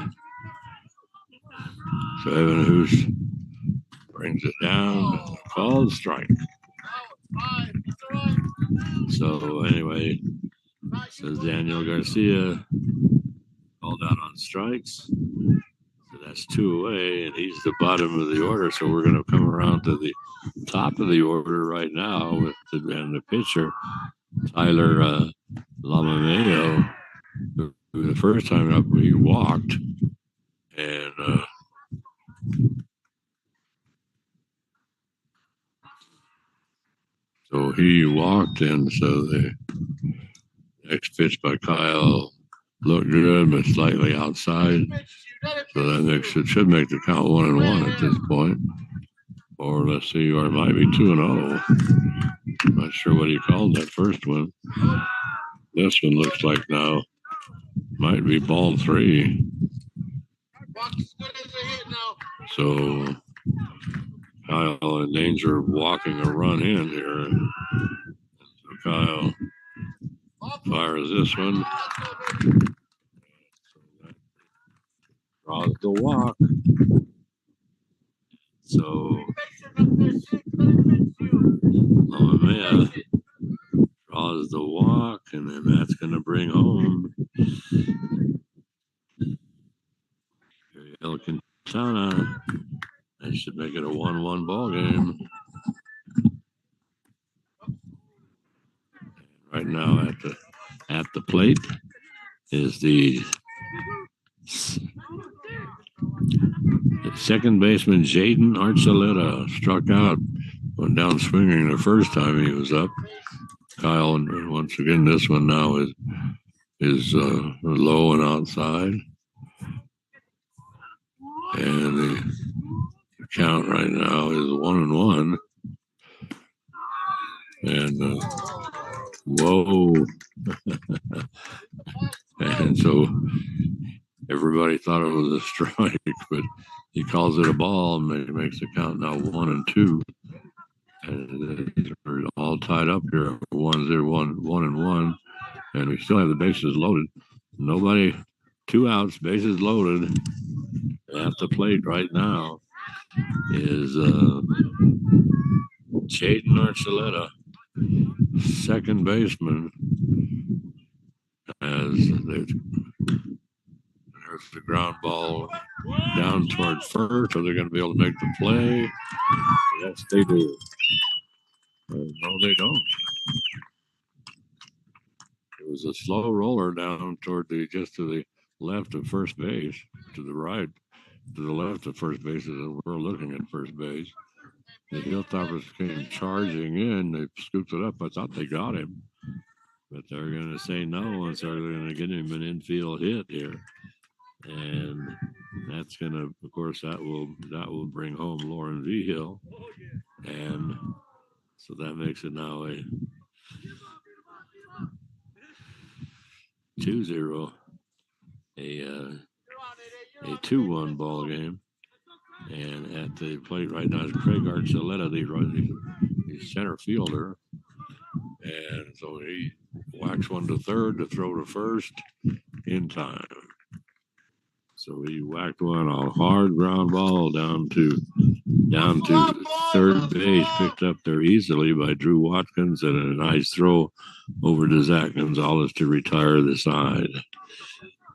so Evan Hoos brings it down, called strike. So anyway, says Daniel Garcia, called out on strikes. So that's 2 away, and he's the bottom of the order. So we're going to come around to the top of the order right now with the pitcher, Tyler Lamameo, who the first time up he walked, and so he walked, and so the next pitch by Kyle looked good, but slightly outside. So that should make the count 1-1 at this point. Or let's see, or it might be 2-0. I'm not sure what he called that first one. This one looks like now might be ball 3. So Kyle in danger of walking a run in here. So Kyle fires this one. Draws the walk. So Lamamea draws the walk, and then that's going to bring home El Quintana. That should make it a 1-1 ball game. Right now at the plate is the second baseman Jaden Archuleta. Struck out, went down swinging the first time he was up. Kyle, and once again, this one now is low and outside. And the count right now is 1-1. And whoa. And so everybody thought it was a strike, but he calls it a ball, and makes the count now 1-2. And we're all tied up here, 1-1, and we still have the bases loaded. Nobody, 2 outs, bases loaded. At the plate right now is Jaden Archuleta. second baseman as there's the ground ball down toward first. Are they going to be able to make the play? Yes, they do. No, they don't. It was a slow roller down toward just to the left of first base, to the right, to the left of first base, as we're looking at first base. The Hilltoppers came charging in. They scooped it up. I thought they got him, but they're going to say no, and so they're going to get him an infield hit here, and that's going to, of course, that will bring home Lauren V. Hill, and so that makes it now a 2-0, a 2-1 ball game. And at the plate right now is Craig Archuleta, the center fielder. And so he whacks one to third to throw to first in time. So he whacked one, a hard ground ball down to third base, picked up there easily by Drew Watkins, and a nice throw over to Zach Gonzalez to retire the side.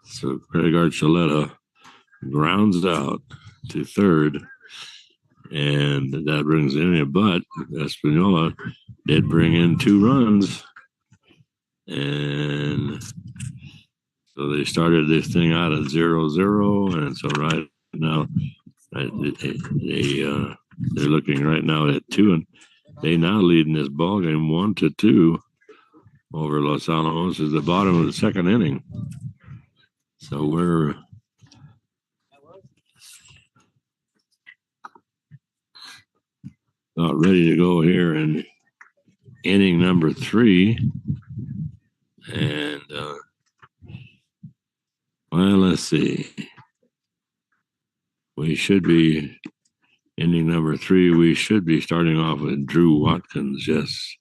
So Craig Archuleta grounds out to third, and that brings in a but Espanola did bring in 2 runs, and so they started this thing out at 0-0, and so right now they're looking right now at 2, and they now lead in this ball game 1-2 over Los Alamos is the bottom of the second inning. So we're about ready to go here in inning number 3. And, well, let's see. We should be inning number 3. We should be starting off with Drew Watkins. Yes.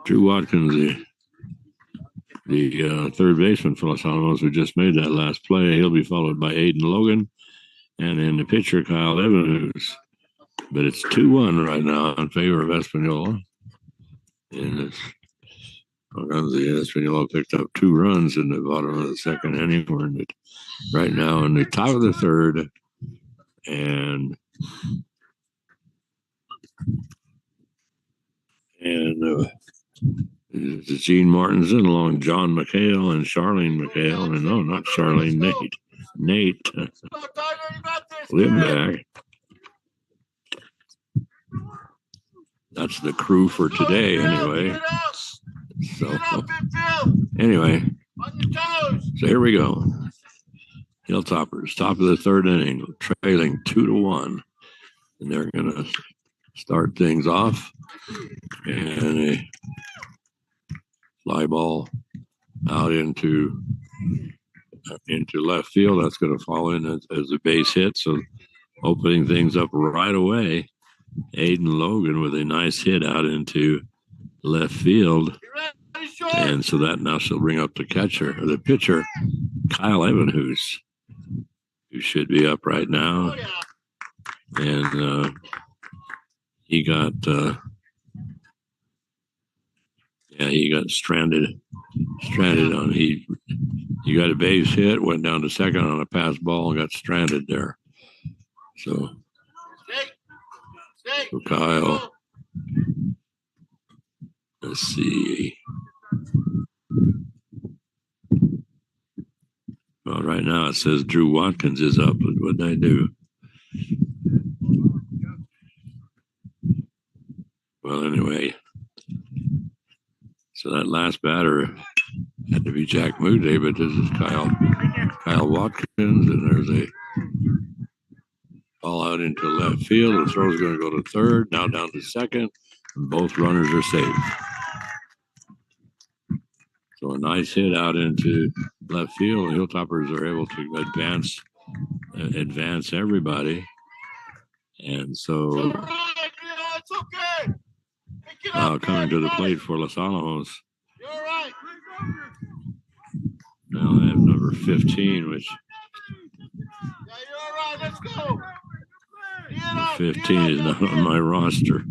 Drew Watkins, the third baseman for Los Alamos, who just made that last play. He'll be followed by Aiden Logan. And then the pitcher, Kyle Evans. But it's 2-1 right now in favor of Espanola. And it's Espanola picked up 2 runs in the bottom of the second inning. We're in right now in the top of the third. And Gene Martinson along John McHale and Charlene McHale. And no, not Charlene, Nate Limback. That's the crew for today, anyway. So, anyway, so here we go. Hilltoppers, top of the third inning, trailing 2-1. And they're going to start things off. And a fly ball out into left field. That's going to fall in as a base hit. So opening things up right away. Aiden Logan with a nice hit out into left field. And so that now she'll bring up the pitcher, Kyle Evans, who should be up right now. And he got stranded on he got a base hit, went down to second on a pass ball and got stranded there. So Kyle, let's see. Well, right now it says Drew Watkins is up. What did I do? Well, anyway, so that last batter had to be Jack Moody, but this is Kyle Watkins, and there's a ball out into left field. The throw's going to go to third, now down to second, and both runners are safe. So a nice hit out into left field. The Hilltoppers are able to advance everybody. And so now coming to the plate for Los Alamos. Now I have number 15, which number 15 is not on my roster.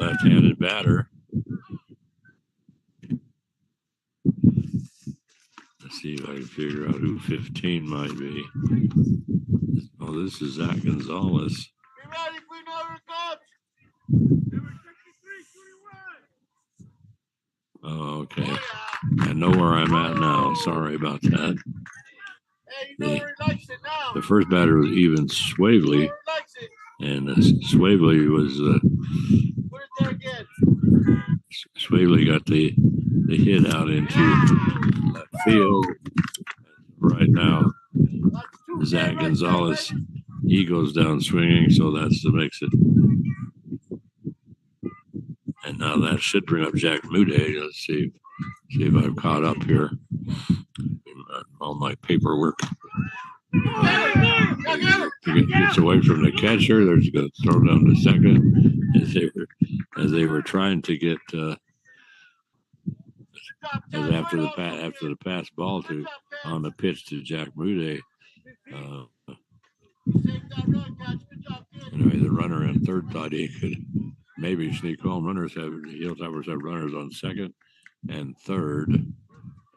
left-handed batter. Let's see if I can figure out who 15 might be. Oh, this is Zach Gonzalez. Be ready, we know here comes. Oh, okay. I know where I'm at now. Sorry about that. Hey, you know where he likes it now. The first batter was Even Swavely, and Swavely was Put it there again. Swavely got the hit out into left field. Right now, Zach Gonzalez, he goes down swinging, so that's the makes it. And now that should bring up Jack Muday. Let's see if I'm caught up here. All my paperwork. He gets away from the catcher. There's going to throw down to second as they were trying to get after the pass ball to on the pitch to Jack Muday. Anyway, the runner in third thought he could maybe sneak home. Hilltoppers have runners on second and third,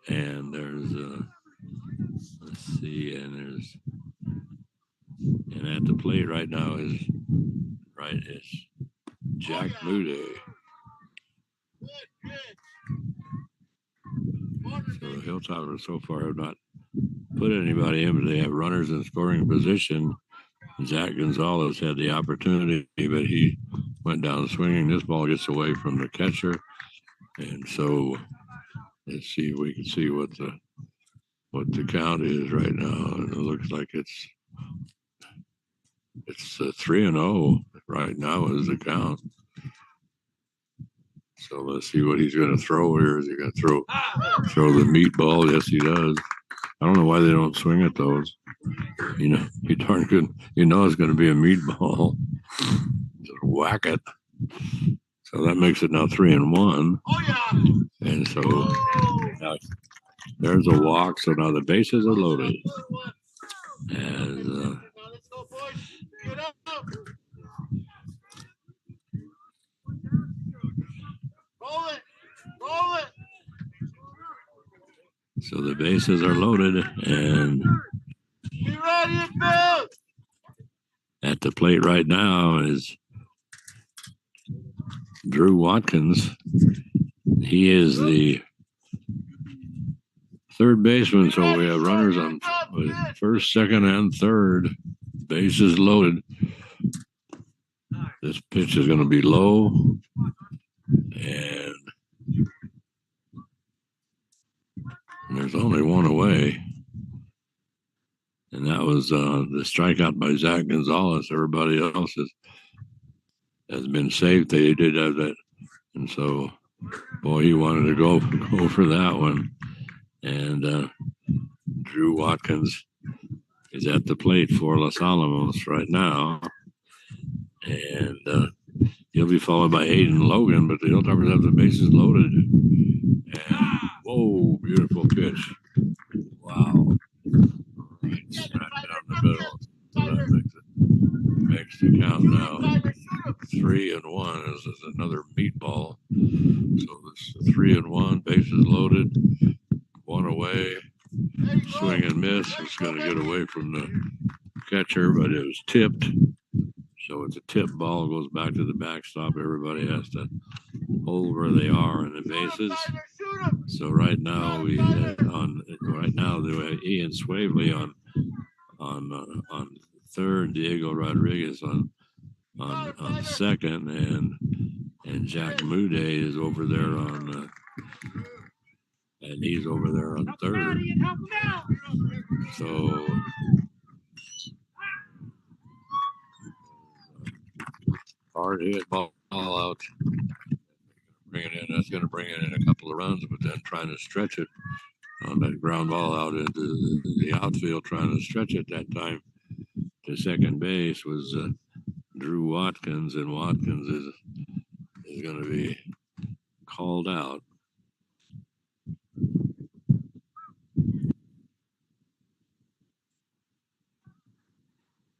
and there's let's see, and at the plate right now is Jack Muday. So the Hilltoppers so far have not put anybody in, but they have runners in scoring position. Zach Gonzalez had the opportunity, but he went down swinging. This ball gets away from the catcher, and so let's see if we can see what the count is right now. And it looks like it's 3-0 right now is the count. So let's see what he's going to throw here. Is he going to throw the meatball? Yes, he does. I don't know why they don't swing at those. You know, he darn good. You know it's going to be a meatball. Just whack it. So that makes it now 3-1. And so now there's a walk. So now the bases are loaded. And Roll it. So the bases are loaded, and Be ready, Bill. at the plate right now is Drew Watkins. He is the third baseman, so we have runners on first, second, and third. Bases loaded. This pitch is going to be low, and there's only one away. And that was the strikeout by Zach Gonzalez. Everybody else has been safe. They did have that. And so, boy, he wanted to go for that one. And Drew Watkins is at the plate for Los Alamos right now. And he'll be followed by Hayden Logan, but the Hilltoppers have the bases loaded. And, whoa, beautiful pitch. Wow. Right down the middle. So that makes the count now 3-1. This is another meatball. So this is 3-1, bases loaded, one away, swing and miss. It's going to get away from the catcher, but it was tipped. So it's a tip ball, goes back to the backstop. Everybody has to hold where they are in the bases. So right now we have Ian Swavely on third, Diego Rodriguez on second, and Jack Muday is over there and he's over there on third. So hard hit ball out. Bring it in. That's going to bring it in a couple of runs, but then trying to stretch it on that ground ball out into the outfield, trying to stretch it that time to second base was Drew Watkins, and Watkins is going to be called out.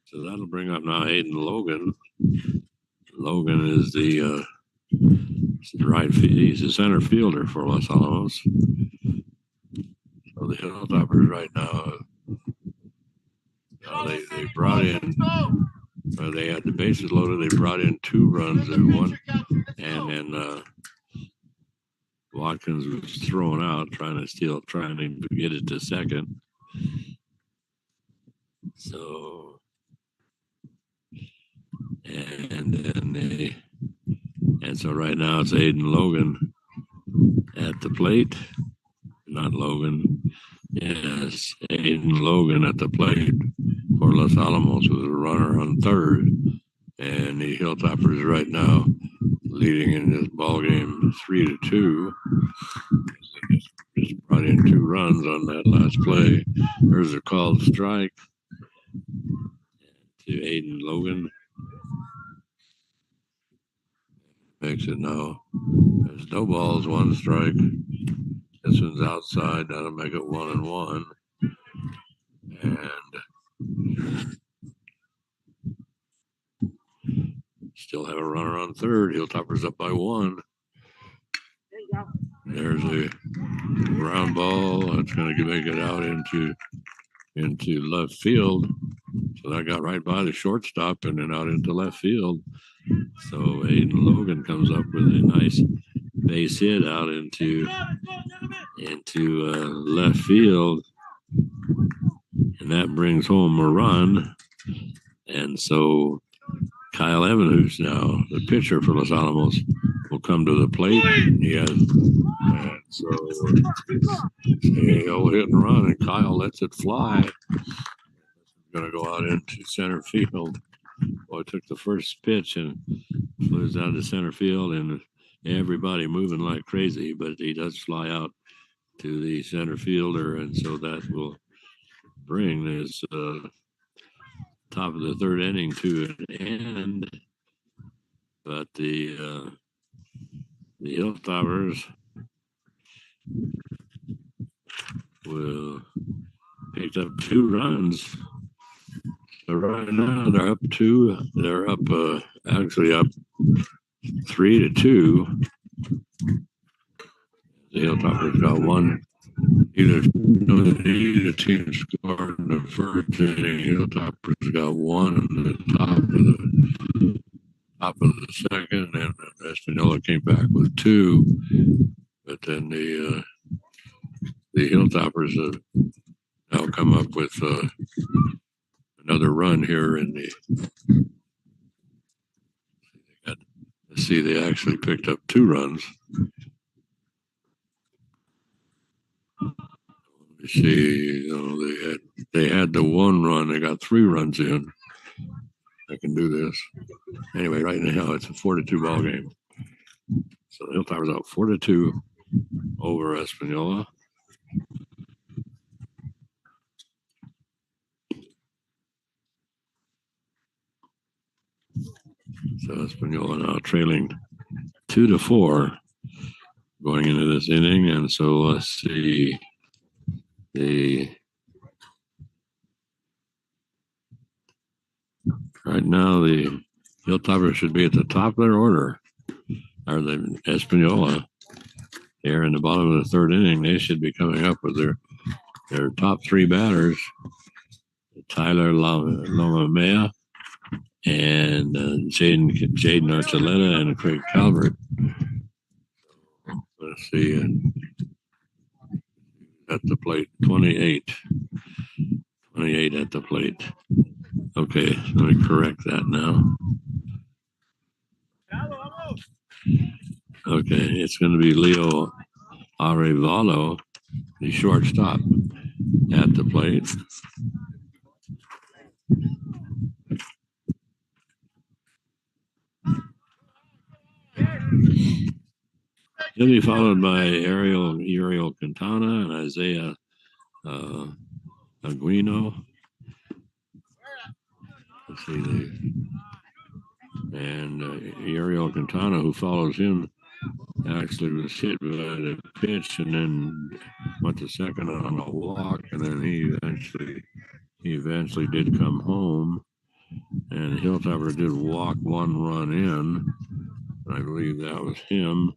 So that'll bring up now Hayden Logan. Logan is the He's a center fielder for Los Alamos. So the Hilltoppers right now, they brought in, they had the bases loaded. They brought in 2 runs and one, and then Watkins was thrown out trying to get it to second. So, and so right now it's Aiden Logan at the plate. Not Logan. Yes, Aiden Logan at the plate for Los Alamos with a runner on third. And the Hilltoppers right now leading in this ball game 3-2. Just brought in 2 runs on that last play. There's a called strike to Aiden Logan. Makes it now. There's no balls, 1 strike. This one's outside. That'll make it 1-1. And still have a runner on third. Hilltoppers up by 1. There's a ground ball. It's going to make it out into left field. So that got right by the shortstop and then out into left field. So Aiden Logan comes up with a nice base hit out into left field, and that brings home a run. And so Kyle Evans, who's now the pitcher for Los Alamos, will come to the plate. And so he'll hit and run, and Kyle lets it fly. Going to go out into center field. Well, it took the first pitch and flew down to center field, and everybody moving like crazy, but he does fly out to the center fielder, and so that will bring this top of the 3rd inning to an end. But the Hilltoppers will pick up 2 runs. So right now they're up 2. They're up actually up 3-2. The Hilltoppers got 1. Either team scored in the first inning. Hilltoppers got 1 in the top of the second, and Espanola came back with 2. But then the Hilltoppers have now come up with another run here in they actually picked up 2 runs. You see, they had the 1 run. They got 3 runs in. I can do this. Anyway, right now it's a 4-2 ball game. So the Hilltoppers out 4-2 over Espanola. So Espanola now trailing 2-4 going into this inning, and so let's see. Right now the Hilltoppers should be at the top of their order, or the Espanola. Here in the bottom of the 3rd inning, they should be coming up with their top 3 batters: Tyler Lomamea and Jaden Archuleta and Craig Calvert. Let's see. At the plate, 28 at the plate. Okay, let me correct that now. Okay, it's going to be Leo Arevalo, the shortstop, at the plate. He'll be followed by Ariel Quintana and Isaiah Aguino. Let's see, and Ariel Quintana, who follows him, actually was hit by the pitch and then went to second on a walk, and then he eventually did come home, and Hilltopper did walk 1 run in. I believe that was him.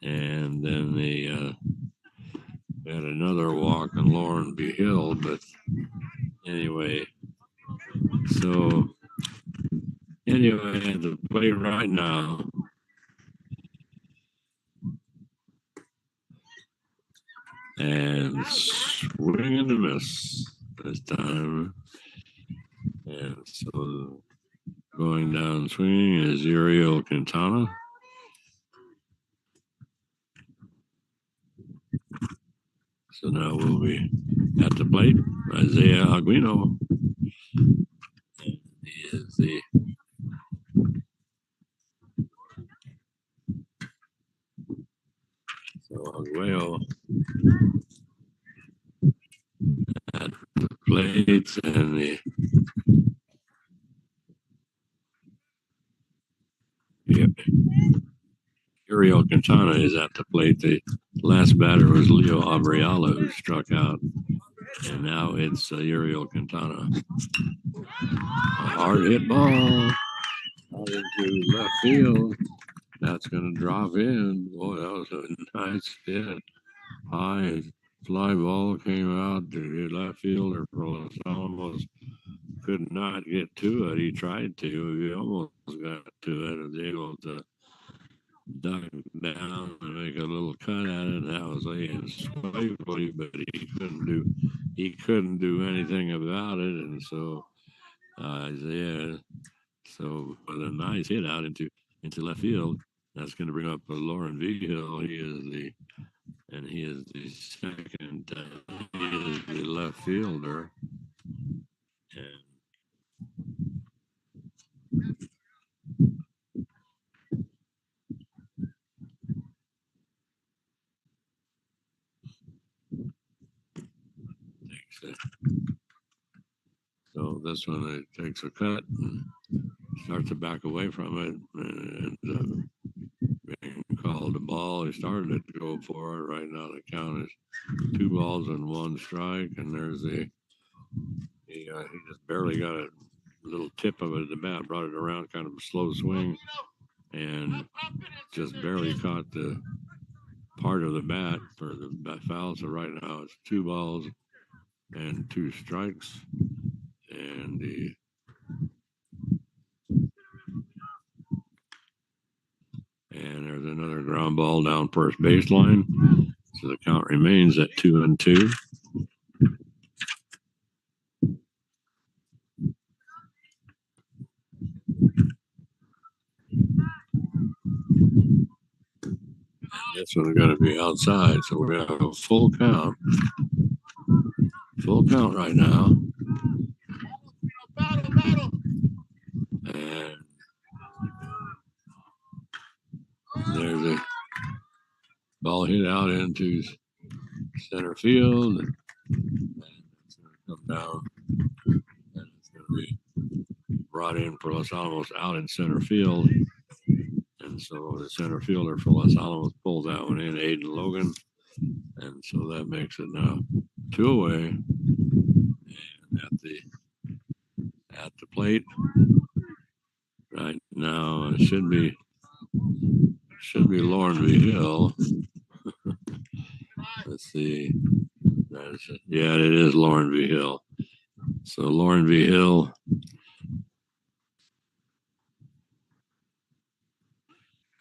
And then they had another walk on Lauren B. Hill. But anyway, so anyway, at the plate right now, and swing and a miss this time. And so going down swinging is Uriel Quintana. So now we'll be at the plate, Isaiah Aguino. And he is the Aguayo at the plate, and the Uriel Quintana is at the plate. The last batter was Leo Abriala, who struck out, and now it's Uriel Quintana. A hard hit ball out into left field. That's going to drop in. Boy, that was a nice hit. High fly ball came out. The left fielder for Los Alamos could not get to it. He tried to. He almost got to it. Was able to duck down and make a little cut at it. That was laying swiftly, but he couldn't do anything about it. And so Isaiah, so with a nice hit out into left field, that's going to bring up Lauren Vigil. He is the second. He is the left fielder. And so this one it takes a cut and starts to back away from it, and being called a ball. He started to go for it. Right now the count is 2 balls and 1 strike, and there's he just barely got a little tip of it at the bat, brought it around, kind of a slow swing, and just barely caught the part of the bat for the foul. So right now it's 2 balls and 2 strikes, and there's another ground ball down first baseline. So the count remains at 2-2. This one's going to be outside, so we're going to have a full count. Full count right now. And there's a ball hit out into center field. And it's going to come down. And it's going to be brought in for Los Alamos out in center field. And so the center fielder for Los Alamos pulls that one in, Aiden Logan. And so that makes it now 2 away. And at the plate right now, it should be Lauren V. Hill. Let's see. Yeah, it is Lauren V. Hill. So Lauren V. Hill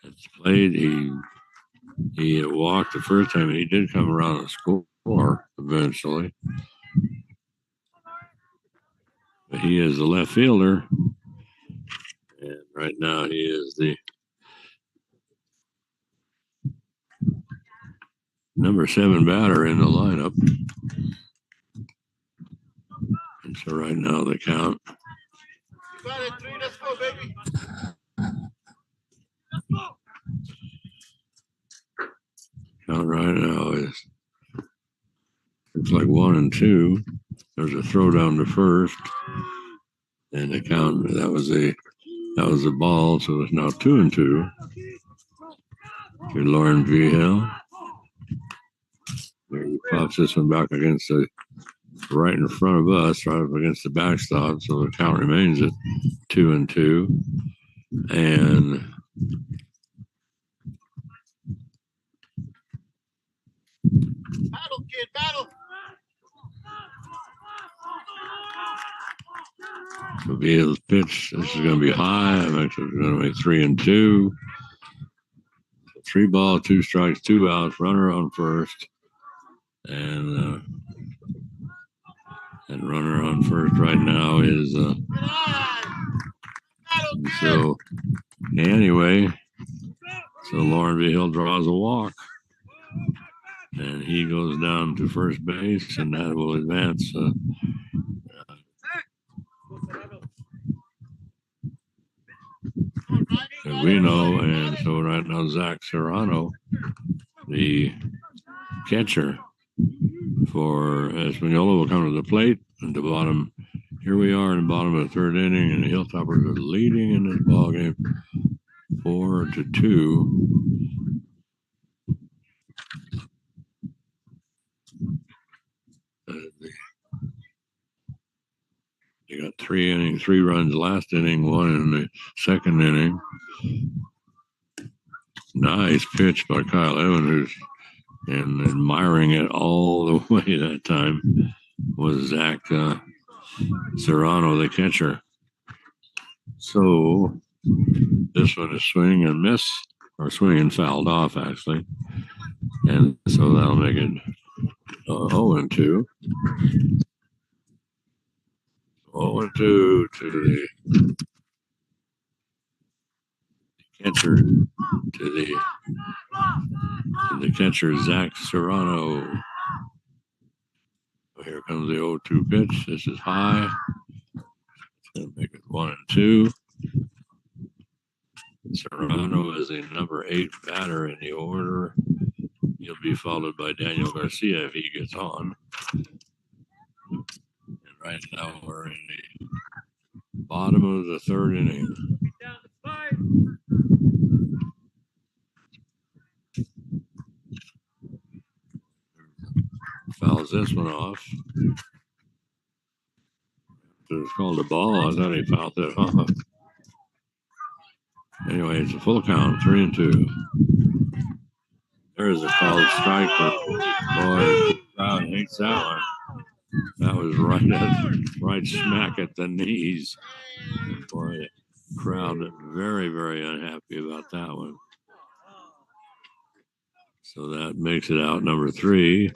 it's played. He walked the first time. He did come around and score eventually. But he is the left fielder. And right now he is the number 7 batter in the lineup. And so right now the count. You got it, 3. Let's go, baby. Let's go. Count right now is it's like 1-2. There's a throw down to first, and the count that was a ball, so it's now 2-2 to Lauren V. Hill. There he pops this one back against the right in front of us, right up against the backstop, so the count remains at 2-2. And Battle, kid, battle. So be the pitch. This is going to be high. It's going to be 3-2. 3 balls, 2 strikes, 2 outs. Runner on first, and runner on first right now is so. Anyway, so Lauren V. Hill draws a walk, and he goes down to first base, and that will advance. We know, and so right now Zach Serrano, the catcher for Espanola, will come to the plate at the bottom. Here we are in the bottom of the 3rd inning, and the Hilltoppers are leading in this ball game 4-2. They got 3 innings, 3 runs last inning, 1 in the 2nd inning. Nice pitch by Kyle Evans, and admiring it all the way that time was Zach Serrano, the catcher. So this one is swing and miss, or swing and fouled off, actually. And so that'll make it 0-2. 0-2 to the catcher, to the catcher, Zach Serrano. Here comes the 0-2 pitch. This is high. It's going to make it 1-2. Serrano is the number 8 batter in the order. He'll be followed by Daniel Garcia if he gets on. And right now we're in the bottom of the 3rd inning. Fouls this one off. It was called a ball. I thought he fouled it off. Anyway, it's a full count, 3-2. There's a called strike, but boy, the crowd hates that one. That was right smack at the knees. Boy, the crowd is very, very unhappy about that one. So that makes it out number 3.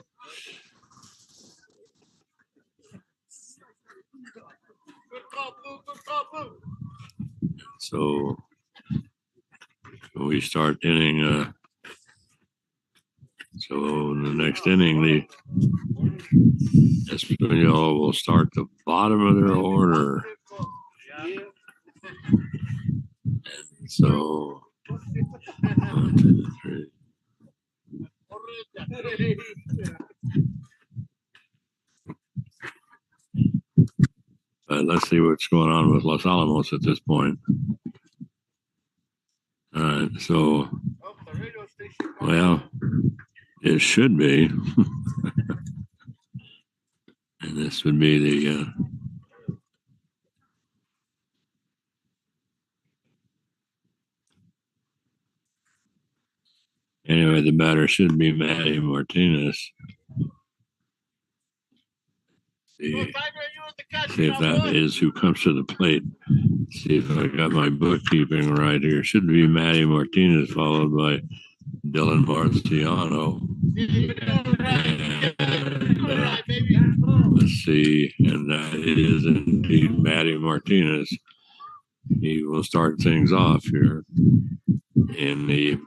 So we start inning. So in the next inning, the Espanola will start the bottom of their order. And so 1, 2, 3. Let's see what's going on with Los Alamos at this point. All right, so, well, it should be. And this would be the anyway, the batter should be Matty Martinez. See if that is who comes to the plate. See if I got my bookkeeping right here. Should be Matty Martinez, followed by Dylan Marciano. And, let's see, and that is indeed Matty Martinez. He will start things off here in the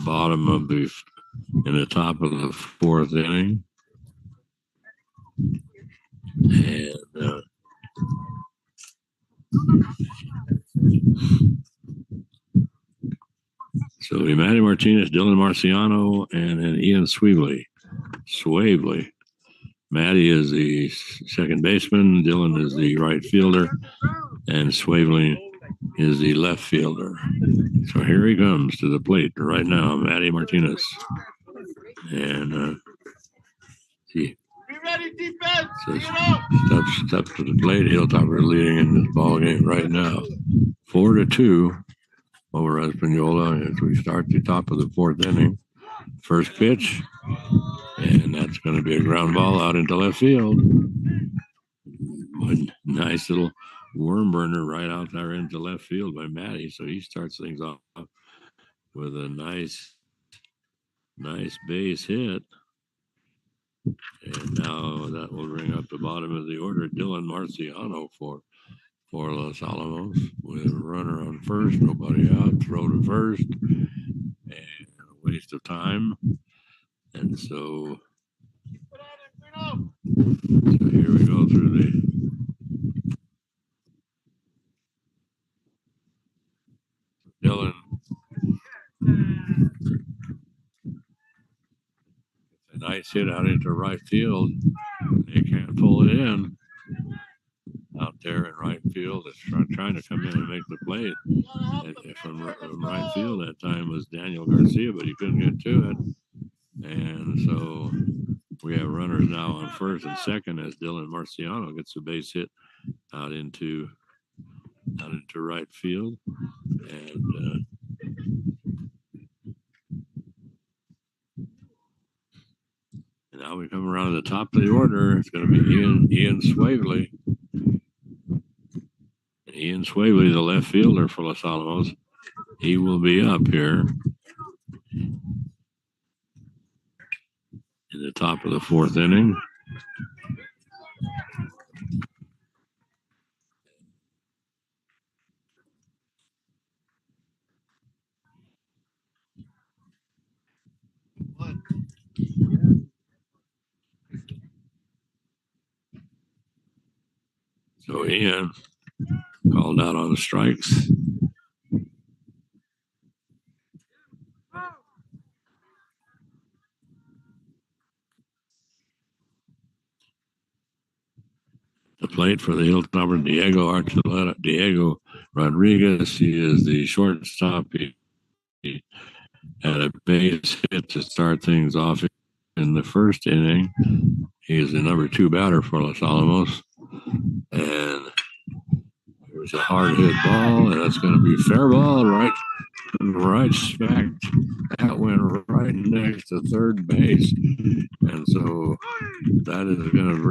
bottom of the, in the top of the 4th inning. And so we Matty Martinez, Dylan Marciano, and then Ian Swavely. Matty is the second baseman, Dylan is the right fielder, and Swavely is the left fielder. So here he comes to the plate right now, Matty Martinez. And he so steps to the plate. Hilltoppers leading in this ball game right now, 4-2 over Espanola as we start the top of the 4th inning. First pitch, and that's it's going to be a ground ball out into left field. One nice little worm burner right out there into left field by Matty. So he starts things off with a nice base hit. And now that will bring up the bottom of the order Dylan Marciano for Los Alamos with a runner on first, nobody out, throw to first, and a waste of time. And so here we go through the Dylan. A nice hit out into right field. They can't pull it in. Out there in right field, it's trying to come in and make the play. From right field that time was Daniel Garcia, but he couldn't get to it. And so we have runners now on first and second as Dylan Marciano gets a base hit out into right field. And now we come around to the top of the order. It's going to be Ian Swavely. Ian Swavely, the left fielder for Los Alamos, he will be up here in the top of the fourth inning. So Ian called out on the strikes. The plate for the Hilltopper, Diego Rodriguez. He is the shortstop. He had a base hit to start things off in the first inning. He is the number 2 batter for Los Alamos. And there's a hard hit ball, and it's going to be fair ball right smack. That went right next to third base. And so that is going to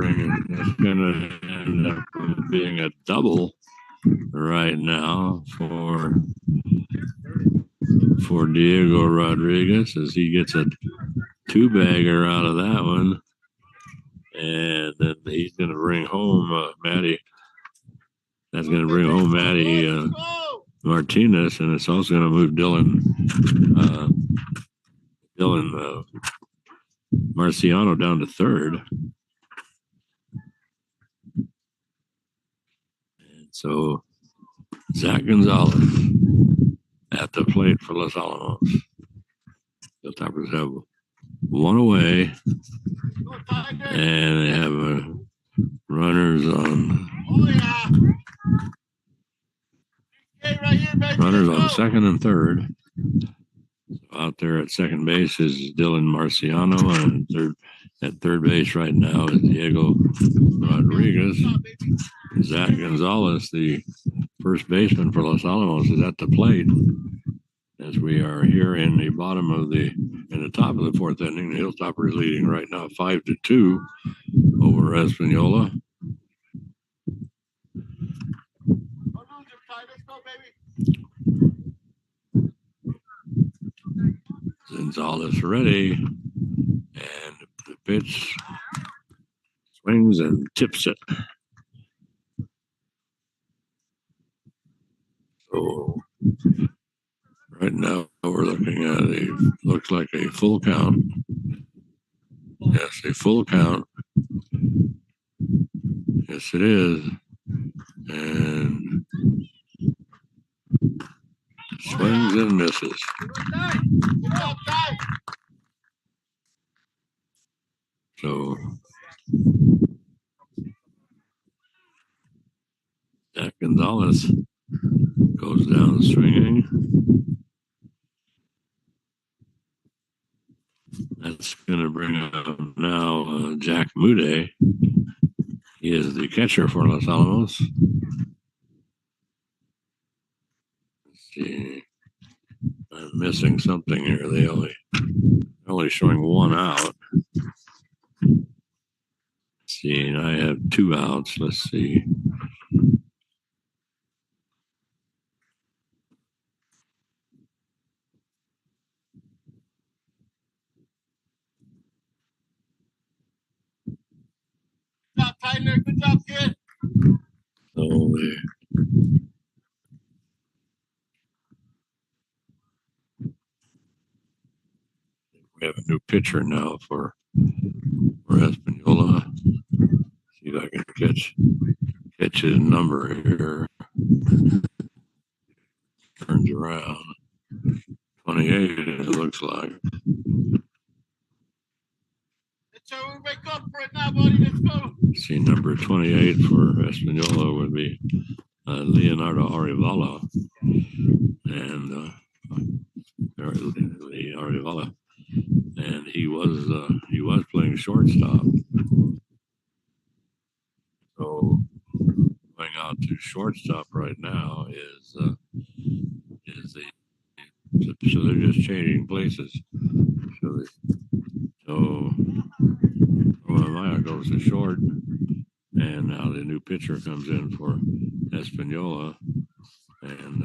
end up being a double right now for Diego Rodriguez as he gets a 2-bagger out of that one. And then he's going to bring home Matty. That's going to bring home Matty Martinez, and it's also going to move Dylan Marciano down to third. And so Zach Gonzalez at the plate for Los Alamos. The Toppers have one away, and they have runners on second and third. Out there at second base is Dylan Marciano, and at third base right now is Diego Rodriguez. Zach Gonzalez, the first baseman for Los Alamos, is at the plate as we are here in the top of the fourth inning. The Hilltopper is leading right now 5-2 over Espanola. Gonzalez ready, and the pitch swings and tips it. So right now we're looking at looks like a full count. Yes, a full count. Yes, it is. And swings and misses. So Zach Gonzalez goes down swinging. That's going to bring up now Jack Mude. He is the catcher for Los Alamos. Let's see. I'm missing something here. They only showing one out. see, and I have 2 outs. Let's see. Good job, Tyler. Good job, kid. So we have a new pitcher now for Espanola. See if I can catch his number here. Turns around. 28, it looks like. So we wake up for it now, buddy. Let's go. See, number 28 for Espanola would be Leonardo Arivala. And Lee Arivala. And he was playing shortstop. So going out to shortstop right now is the so they're just changing places. So Romania goes to short, and now the new pitcher comes in for Espanola, and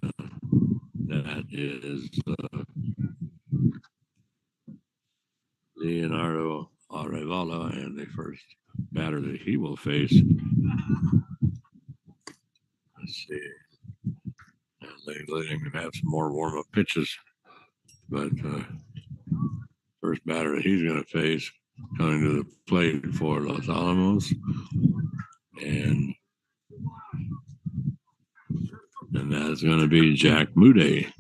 that is Leonardo Arivala, and the first batter that he will face. Let's see. Letting him have some more warm-up pitches, but first batter that he's going to face coming to the plate for Los Alamos, and that's going to be Jack Moody.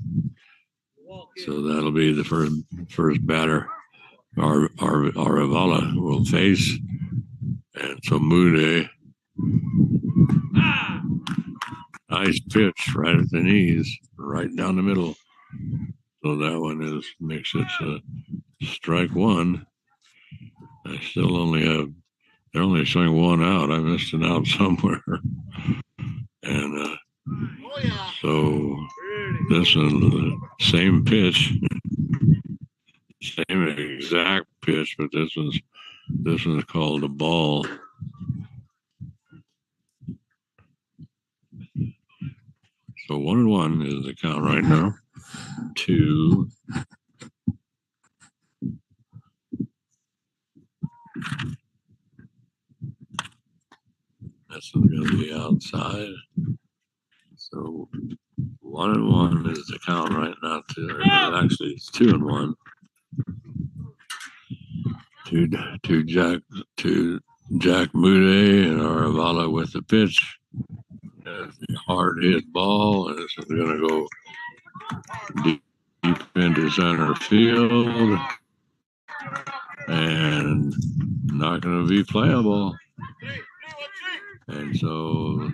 So that'll be the first batter Arivala will face, and so Moody, nice pitch right at the knees, right down the middle. So that one makes it strike one. I still they're only showing 1 out. I missed an out somewhere. And so this is the same pitch, same exact pitch, but this one's called a ball. So 1-1 is the count right now. 2. This is going to be outside. So 1-1 is the count right now. Actually, it's 2-1. To Jack Moody and Arivala with the pitch. Hard hit ball, and this is going to go deep into center field, and not going to be playable. And so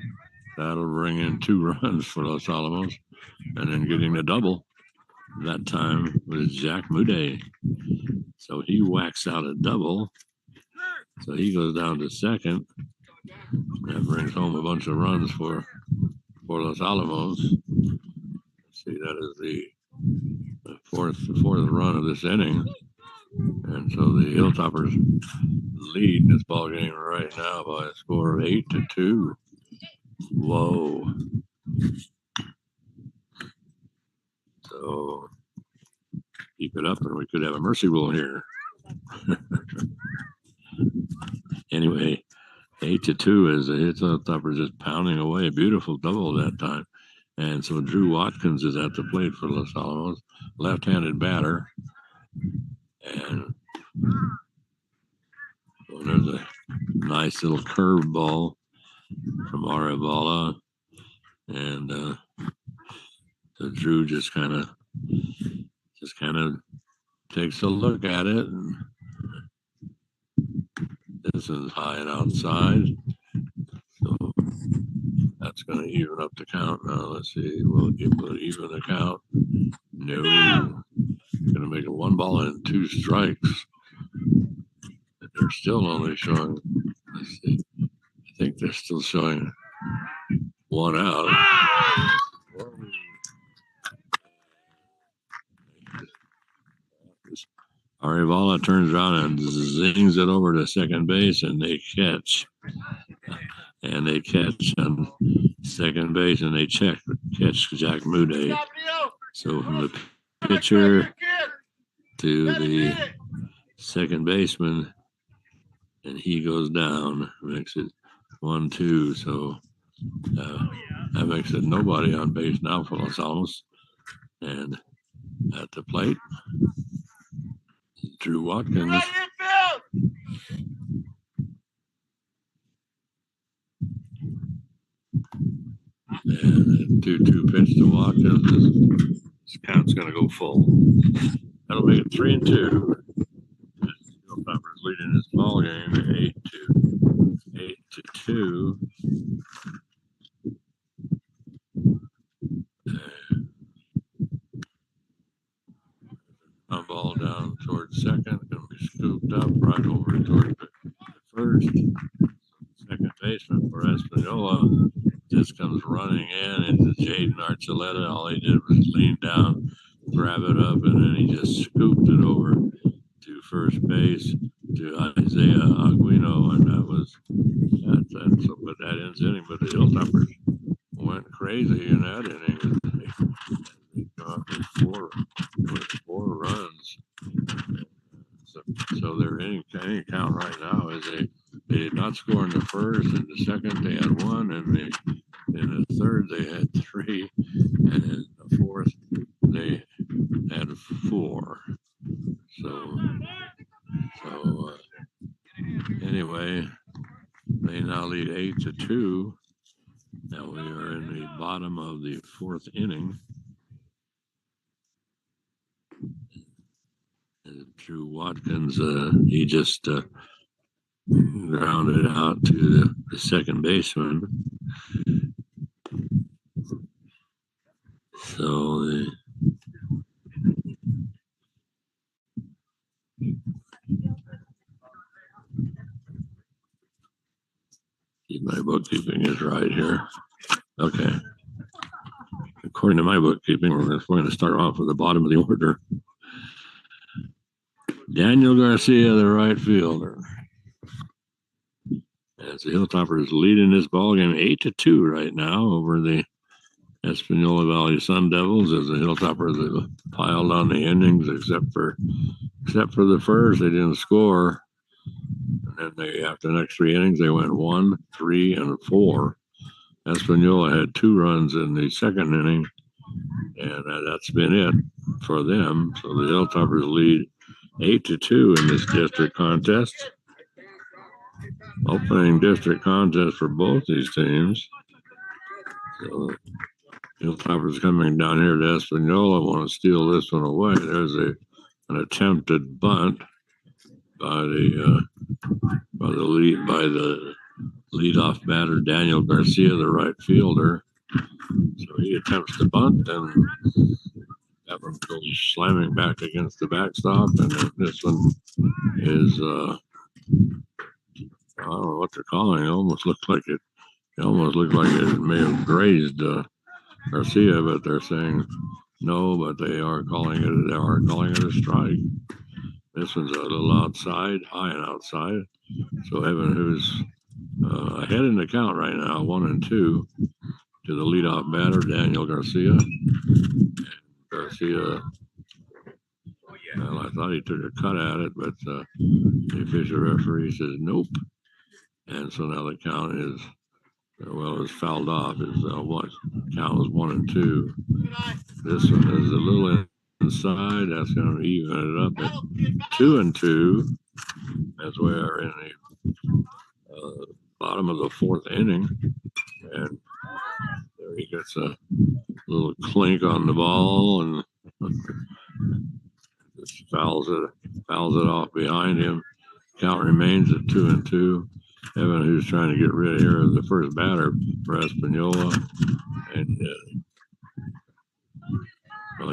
that'll bring in 2 runs for Los Alamos, and then getting the double that time was Jack Moody. So he whacks out a double. So he goes down to second. That brings home a bunch of runs for Los Alamos. Let's see, that is the fourth run of this inning. And so the Hilltoppers lead this ball game right now by a score of 8-2. Whoa. So keep it up, and we could have a mercy rule here. Anyway, 8-2 as the Hilltoppers just pounding away. A beautiful double that time. And so Drew Watkins is at the plate for Los Alamos, left-handed batter. And there's a nice little curve ball from Arivala. And so Drew just kind of takes a look at it. And this is high and outside. So that's going to even up the count. Now let's see. We'll even the count. No. Going to make it 1 ball and 2 strikes. And they're still only showing. Let's see. I think they're still showing 1 out. Arivala turns around and zings it over to second base, and they catch. and they catch on second base, and they catch Jack Moody. So from the pitcher to the second baseman, and he goes down, makes it 1-2. So that makes it nobody on base now for Los Alamos. And at the plate, Drew Watkins. And a 2-2 pitch to Watkins. This count's going to go full. That'll make it 3-2. Hilltoppers leading this ball game 8-2. A ball down towards second, going to be scooped up right over towards the first. Second baseman for Espanola just comes running in into Jaden Archuleta. All he did was lean down, grab it up, and then he just scooped it over to first base to Isaiah Aguino, and but that ends inning. But the Hilltoppers went crazy in that inning. They got four runs. So their inning count right now is they did not score in the first, and the second they had one, and in the third they had three, and in the fourth they had four. So anyway, they now lead 8-2. Now we are in the bottom of the fourth inning. And Drew Watkins, he just grounded out to the second baseman. So my bookkeeping is right here. Okay. According to my bookkeeping, we're going to start off with the bottom of the order. Daniel Garcia, the right fielder. As the Hilltoppers leading this ball game 8-2 right now over the Espanola Valley Sun Devils, as the Hilltoppers have piled on the innings, except for the first, they didn't score. And then after the next three innings, they went 1, 3, and 4. Espanola had 2 runs in the second inning, and that's been it for them. So the Hilltoppers lead 8-2 in this district contest. Opening district contest for both these teams. So Hilltoppers coming down here to Espanola want to steal this one away. There's an attempted bunt by the leadoff batter Daniel Garcia, the right fielder. So he attempts to bunt, and that one goes slamming back against the backstop. And then this one is I don't know what they're calling. It almost looked like it may have grazed Garcia, but they're saying no. But they are calling it a strike. This one's a little outside, high and outside. So Evan, who's ahead in the count right now, 1-2 to the leadoff batter Daniel Garcia. And Garcia, well, I thought he took a cut at it, but the official referee says nope. And so now the count is, it's fouled off. Count was 1-2. This one is a little inside. That's going to even it up at 2-2 as we are in the bottom of the fourth inning. And there he gets a little clink on the ball and just fouls it off behind him. Count remains at 2-2. Evan, who's trying to get rid of here, the first batter for Espanola, and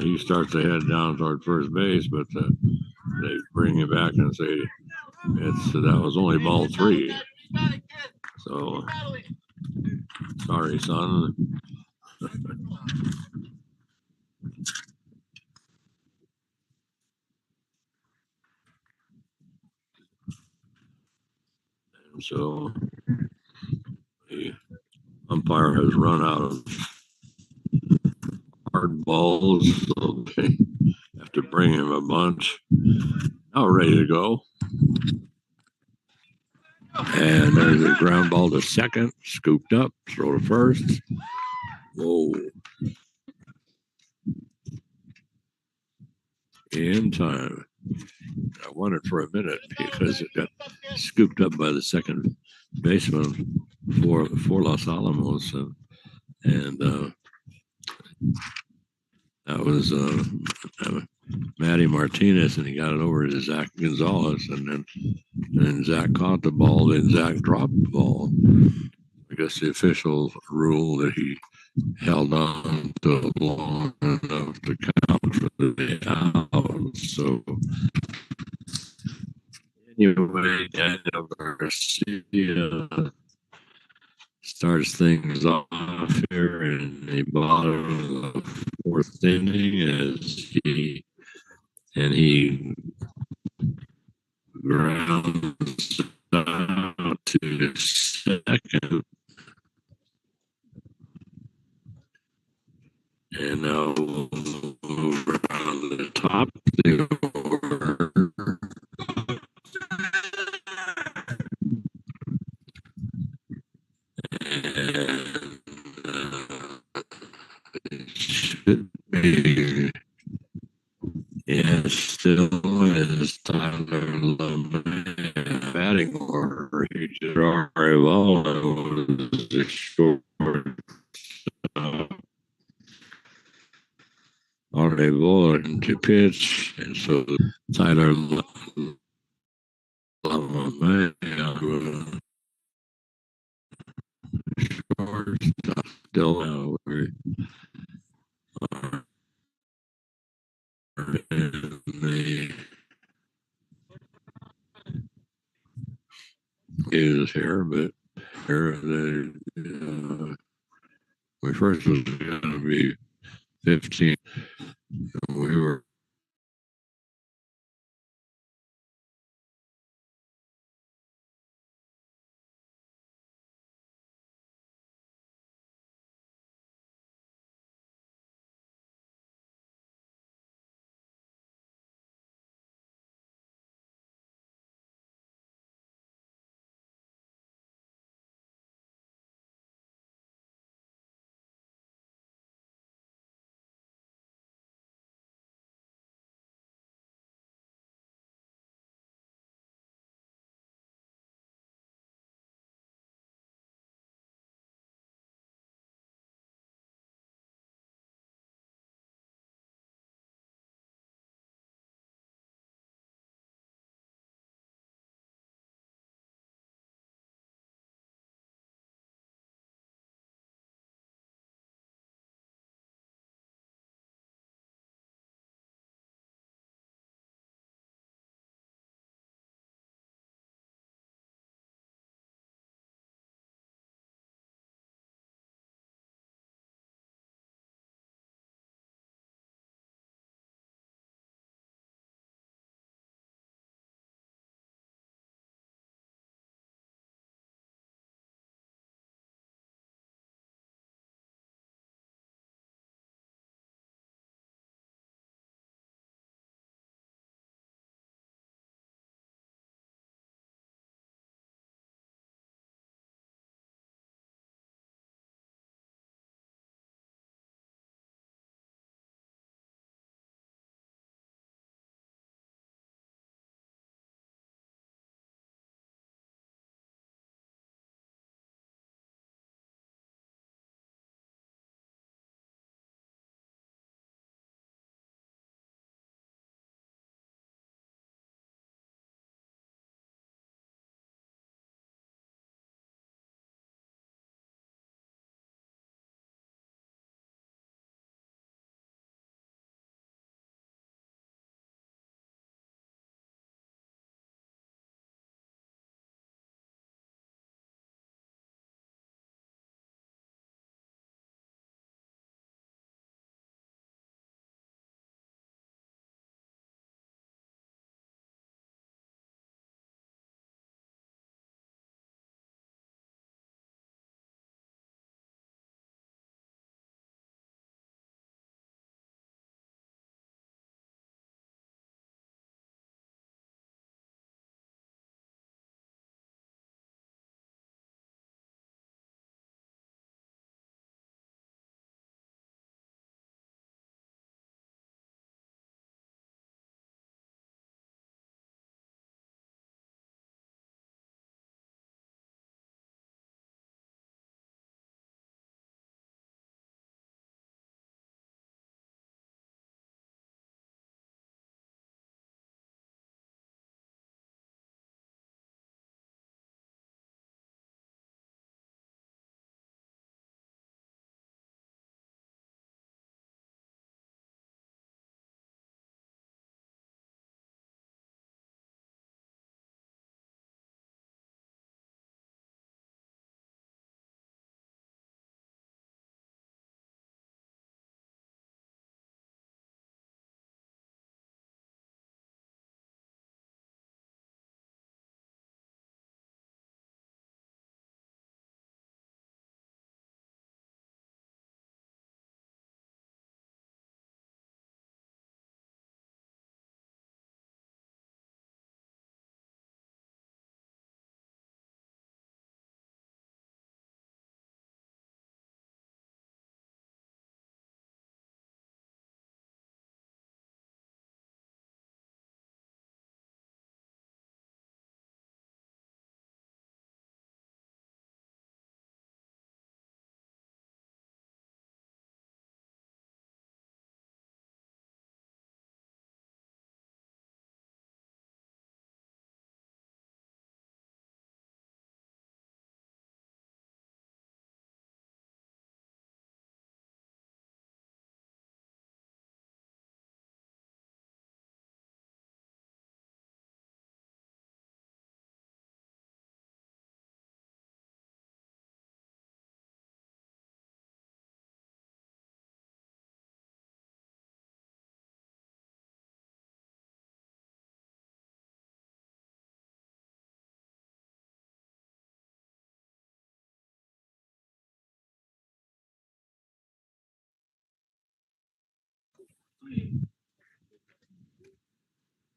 he starts to head down toward first base, but they bring him back and say that was only ball 3. So sorry, son. So the umpire has run out of hard balls, so they have to bring him a bunch. Now ready to go. And there's a ground ball to second, scooped up, throw to first. Whoa. In time. I wondered for a minute because it got scooped up by the second baseman for Los Alamos. And that was Matty Martinez, and he got it over to Zach Gonzalez. And then Zach caught the ball, then Zach dropped the ball. I guess the official rule that he held on to it long enough to count for the out. So anyway, Daniel Garcia starts things off here in the bottom of the fourth inning as he grounds out to second. And now we'll move around the top of the order. And it should be, still is Tyler LeMay batting order. He did very well. It was a short on a ball to pitch, and so Tyler LeMay shortstop still now in the is here, but here we first was going to be 15. We were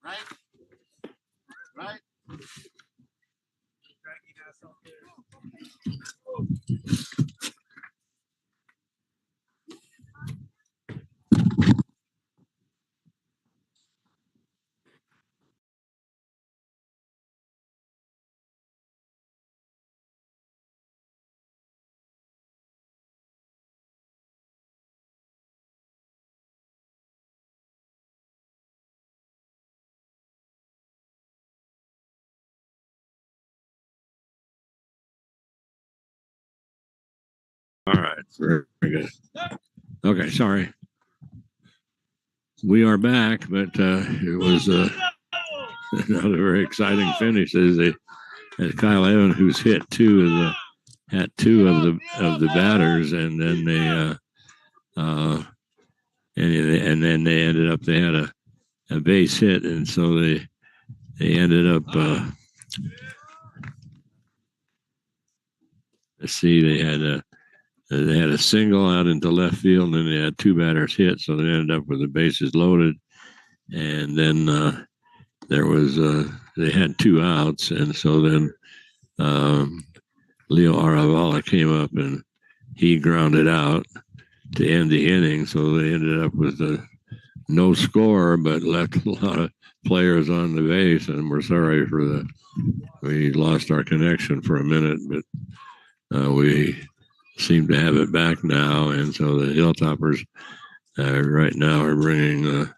Right? Right? All right. Very good. Okay, sorry. We are back, but it was not a very exciting finish as Kyle Evans, who's hit two of the batters, and then they ended up they had a base hit, and so they ended up let's see, they had a single out into left field, and then they had two batters hit, so they ended up with the bases loaded, and then there was they had two outs, and so then Leo Aravala came up and he grounded out to end the inning, so they ended up with a no score, but left a lot of players on the base, and we're sorry for we lost our connection for a minute, but we seem to have it back now, and so the Hilltoppers right now are bringing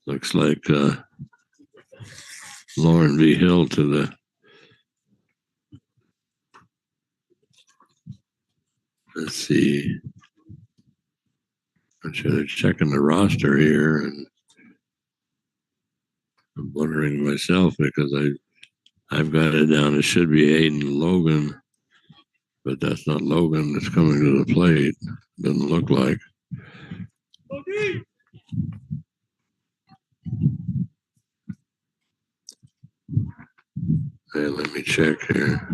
looks like Lauren V. Hill to the let's see. I'm sure they're checking the roster here, and I'm wondering myself because I've got it down. It should be Aiden Logan, but that's not Logan that's coming to the plate. Doesn't look like. Hey, let me check here.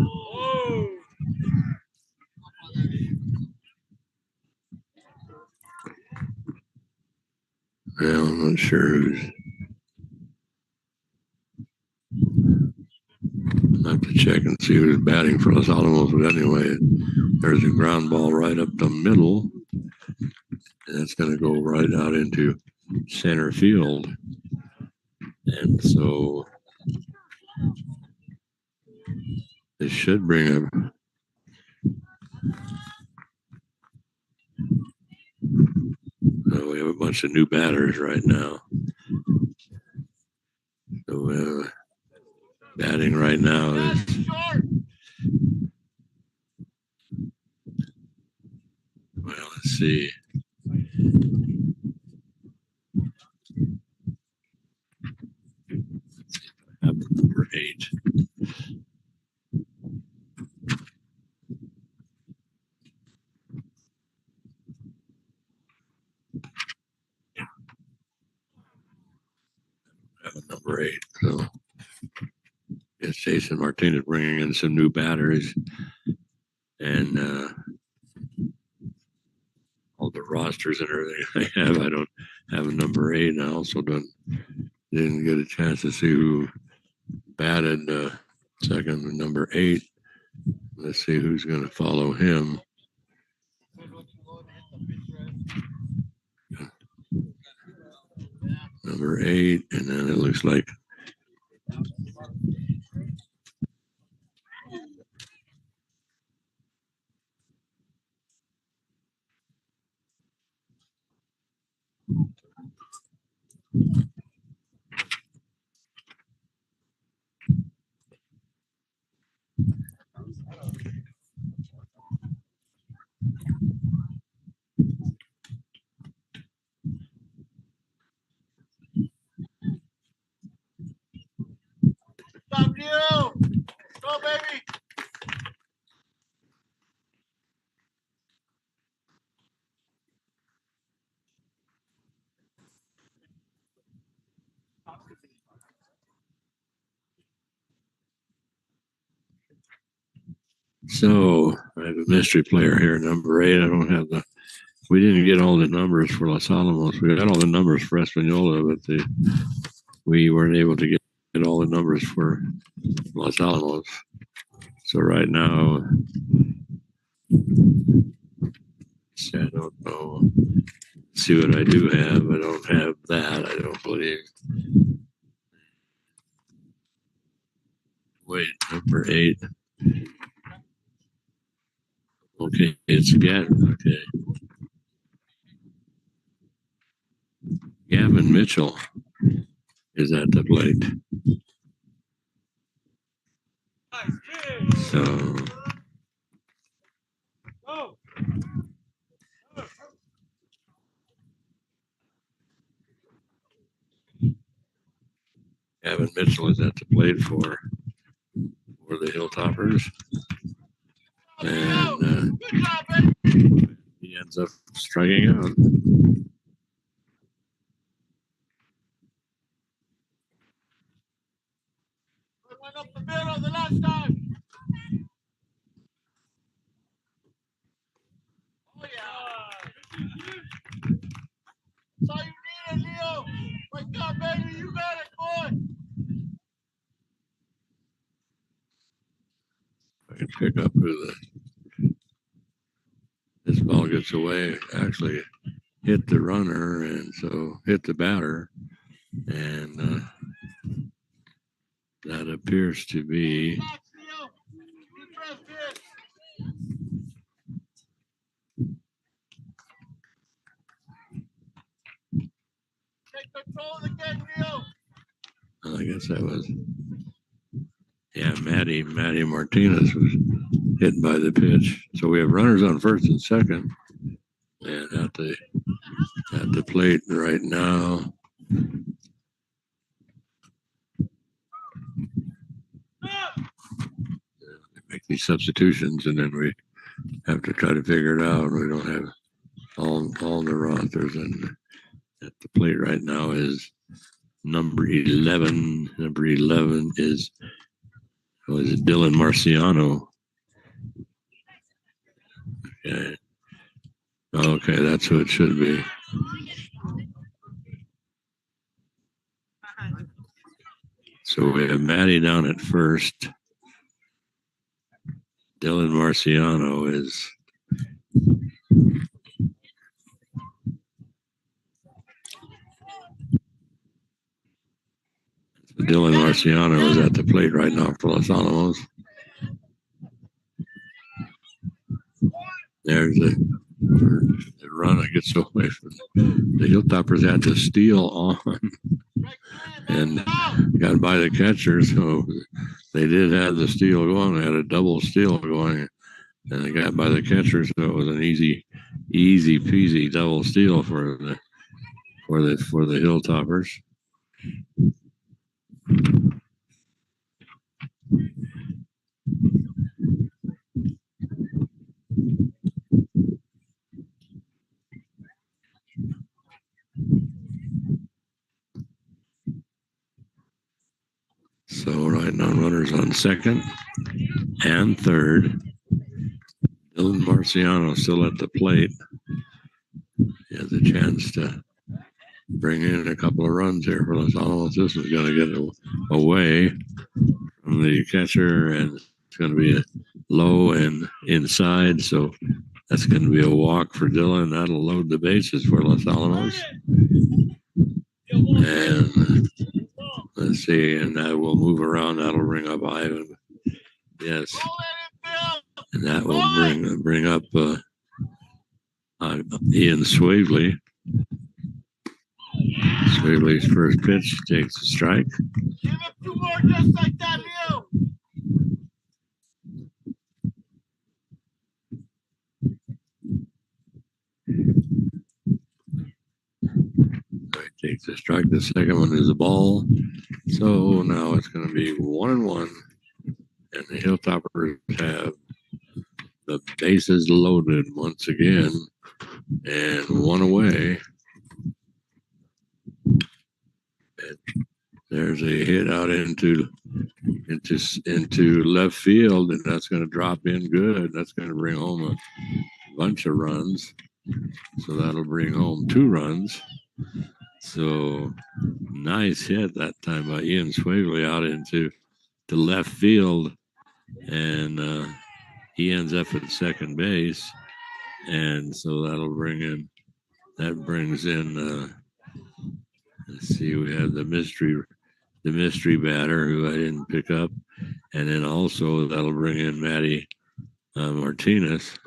Well, I'm not sure who's. I'll have to check and see who's batting for Los Alamos. But anyway, there's a ground ball right up the middle. And it's going to go right out into center field. And so this should bring up. We have a bunch of new batters right now. So batting right now is well, let's see. Number 8. Number 8. So it's Jason Martinez bringing in some new batters, and all the rosters and everything I have. I don't have a number 8, and I also didn't get a chance to see who batted second, number 8. Let's see who's going to follow him. Number 8, and then it looks like Stop you! Go, baby! so. I have a mystery player here, number 8. I don't have the we didn't get all the numbers for Los Alamos. We got all the numbers for Espanola, but we weren't able to get all the numbers for Los Alamos. So right now, I don't know. See what I do have. I don't have that, I don't believe. Wait, number 8. Okay, it's Gavin. Okay. Gavin Mitchell is at the plate. So Gavin Mitchell is at the plate for the Hilltoppers. And he ends up striking out. Went up the middle the last time. Oh, yeah. That's all you needed, Leo. Wake up, baby. You got it, boy. I can pick up who this ball gets away. Actually hit the runner, and so hit the batter. And that appears to be take control of the game, Leo. I guess that was, yeah, Matty Martinez was hit by the pitch. So we have runners on first and second, and at the plate right now. Make these substitutions, and then we have to try to figure it out. We don't have all the rosters, and at the plate right now is number 11. Number 11 is Dylan Marciano. Okay, that's who it should be. So we have Matty down at first. Dylan Marciano is Dylan Marciano is at the plate right now for Los Alamos. There's the run that gets away from the Hilltoppers. Had to steal on and got by the catcher, so they did have the steal going. They had a double steal going, and they got by the catcher, so it was an easy peasy double steal for the Hilltoppers. So right now, runners on second and third. Dylan Marciano still at the plate. He has a chance to bring in a couple of runs here for Los Alamos. This is going to get away from the catcher, and it's going to be a low and inside. So that's going to be a walk for Dylan. That'll load the bases for Los Alamos. And let's see, and that will move around. That'll bring up Ivan. Yes. And that will bring up Ian Swavely. Swavely's first pitch takes a strike. Give him 2 more just like that, Leo. Takes a strike. The second one is a ball. So now it's going to be 1-1. And the Hilltoppers have the bases loaded once again. And one away. And there's a hit out into left field, and that's going to drop in good. That's going to bring home a bunch of runs. So that'll bring home 2 runs. So nice hit that time by Ian Swavely out into the left field. And he ends up at second base. And so that'll bring in, that brings in, let's see, we have the mystery batter who I didn't pick up. And then also that'll bring in Matty Martinez.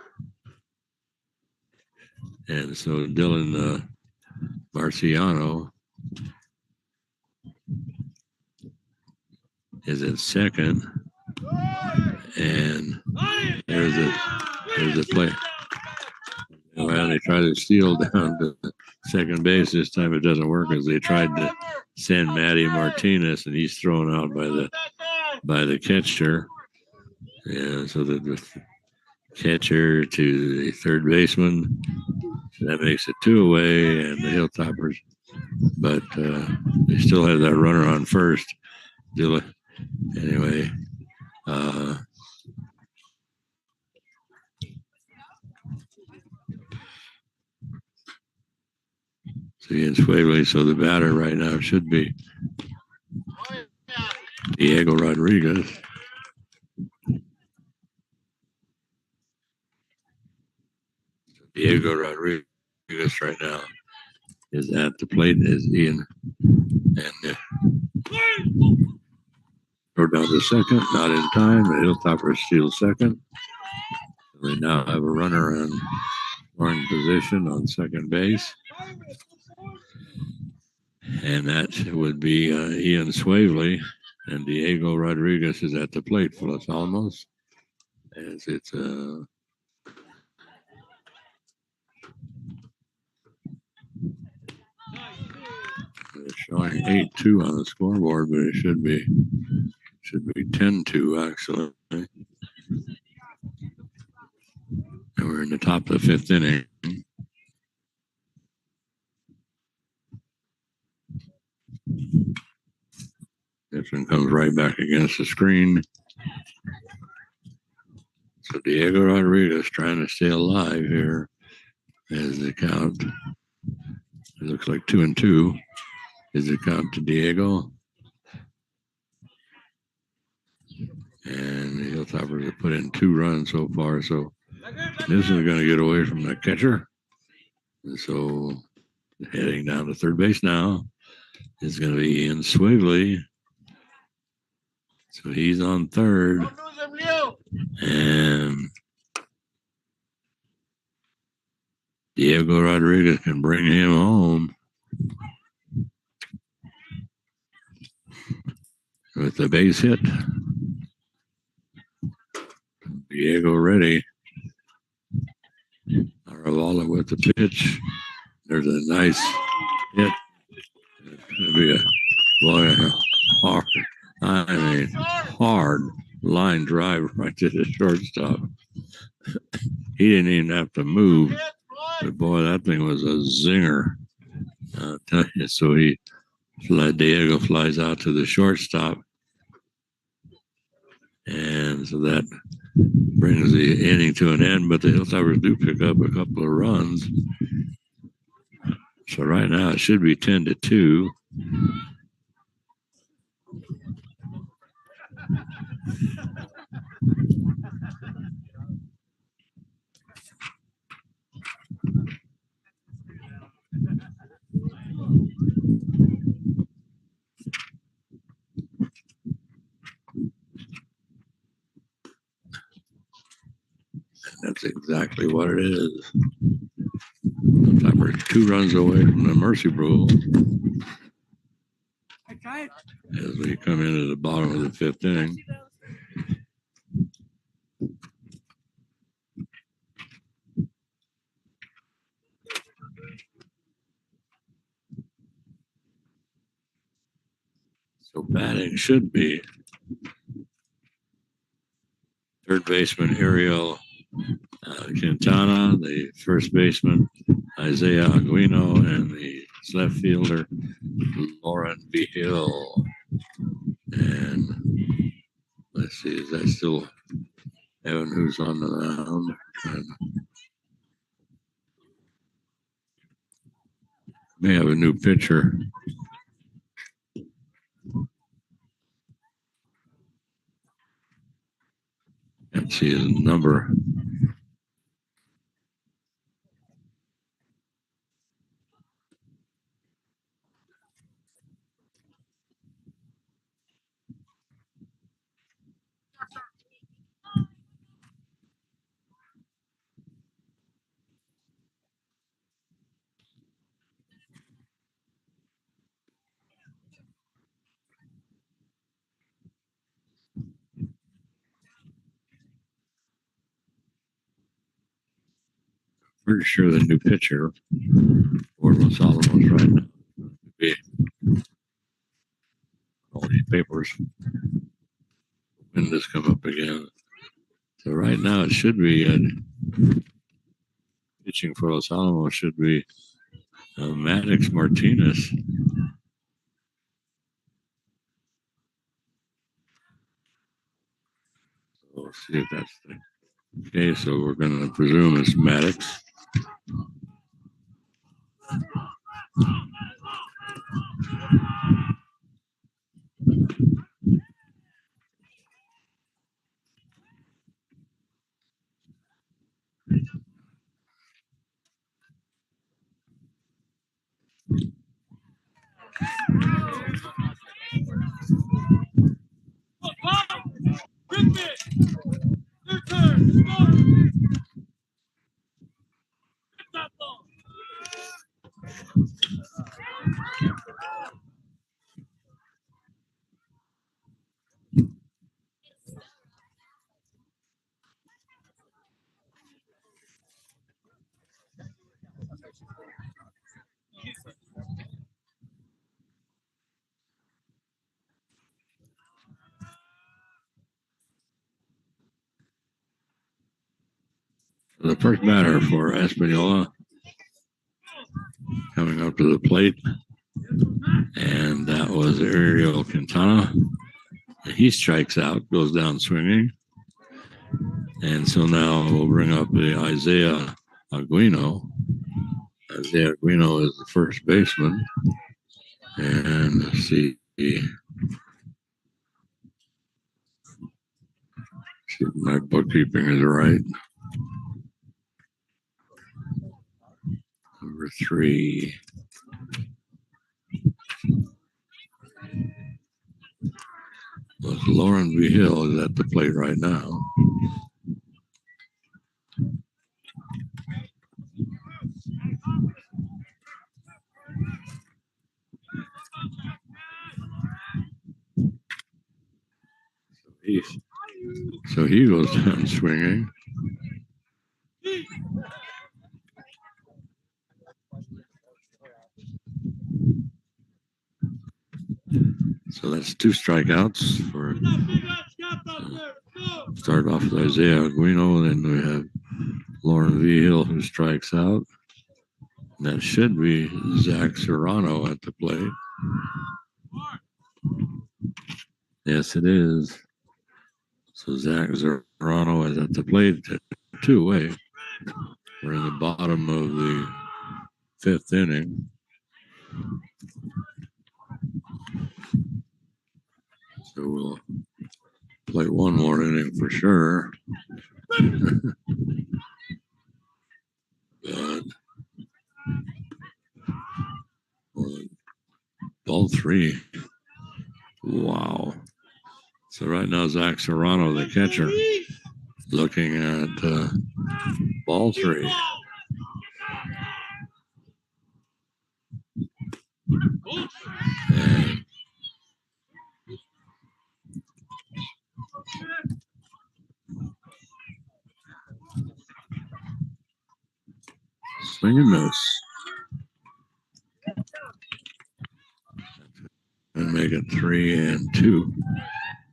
And so Dylan Marciano is at second. And there's a play. Well, they try to steal down to second base. This time it doesn't work as they tried to send Matty Martinez, and he's thrown out by the catcher. And so the catcher to the third baseman. That makes it 2 away, and the Hilltoppers. But they still have that runner on first. Anyway, so Ian Swavely, so the batter right now should be Diego Rodriguez. Diego Rodriguez right now is at the plate as Ian, and throw down to second, not in time. The Hilltoppers steal second. They now have a runner in scoring position on second base. And that would be Ian Swavely, and Diego Rodriguez is at the plate for Los Alamos. As it's showing 8-2 on the scoreboard, but it should be 10-2 actually. And we're in the top of the 5th inning. This one comes right back against the screen. So Diego Rodriguez trying to stay alive here as the count. It looks like 2-2 is the count to Diego. And the Hilltoppers have put in 2 runs so far. So this is going to get away from the catcher. And so heading down to third base now is going to be Ian Swavely. So he's on third. And Diego Rodriguez can bring him home with the base hit. Diego ready. Aravala with the pitch. There's a nice hit. It's going to be a hard line drive right to the shortstop. He didn't even have to move. But boy, that thing was a zinger. I'll tell you. So Diego flies out to the shortstop. And so that brings the inning to an end, but the Hilltoppers do pick up a couple of runs. So right now it should be 10-2. That's exactly what it is. We're 2 runs away from the Mercy Rule as we come into the bottom of the 5th inning. So batting should be third baseman Ariel Quintana, the first baseman Isaiah Aguino, and the left fielder Lauren Behill. And let's see, is that still Evan who's on the mound? May have a new pitcher. Can't see his number. Pretty sure the new pitcher for Los Alamos right now would be all these papers. When this come up again. So right now it should be pitching for Los Alamos should be Maddox Martinez. So we'll see if that's the case. So we're going to presume it's Maddox. The first batter for Espanola coming up to the plate, and that was Ariel Quintana. He strikes out, goes down swinging, and so now we'll bring up the Isaiah Aguino. Isaiah Aguino is the first baseman, and let's see if my bookkeeping is right. Number 3. Was Lauren V. Hill is at the plate right now. So he goes down swinging. So that's 2 strikeouts for start off with Isaiah Aguino, then we have Lauren V. Hill who strikes out. And that should be Zach Serrano at the plate. Yes, it is. So Zach Serrano is at the plate, 2-away. We're in the bottom of the 5th inning. So we'll play one more inning for sure. But ball 3. Wow. So right now, Zach Serrano, the catcher, looking at ball 3. And swing and miss. And make it 3-2.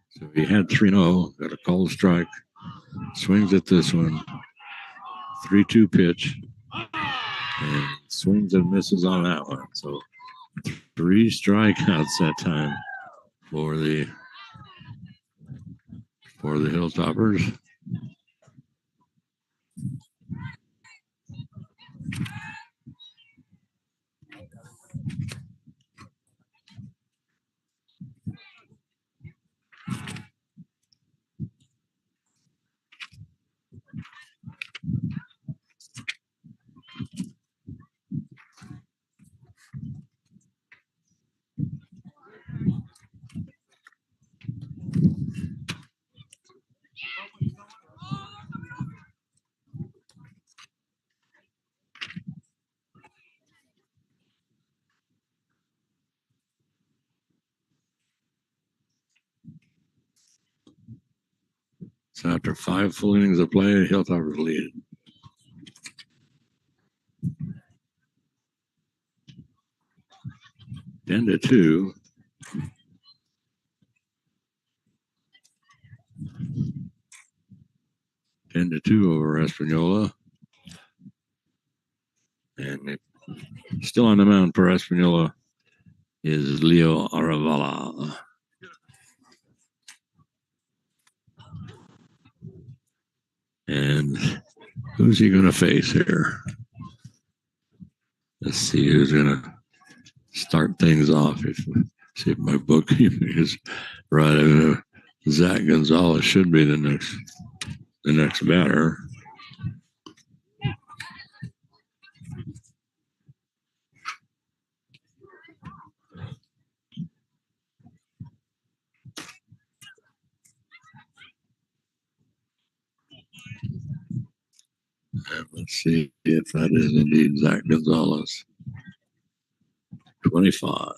So he had 3-0, got a called strike, swings at this one, 3-2 pitch, and swings and misses on that one. So 3 strikeouts that time for the Hilltoppers. So after 5 full innings of play, Hilltoppers lead. Ten to 2. Over Espanola. And still on the mound for Espanola is Leo Aravala. And who's he going to face here? Let's see who's going to start things off. See if my book is right. Zach Gonzalez should be the next batter. And let's see if that is indeed Zach Gonzalez. 25.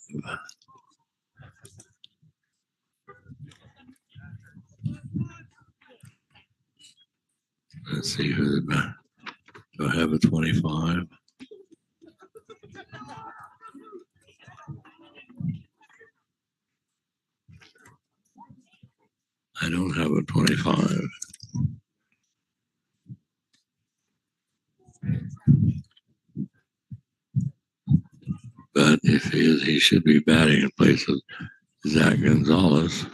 Let's see who do I have a 25. I don't have a 25. But if he is, he should be batting in place of Zach Gonzalez.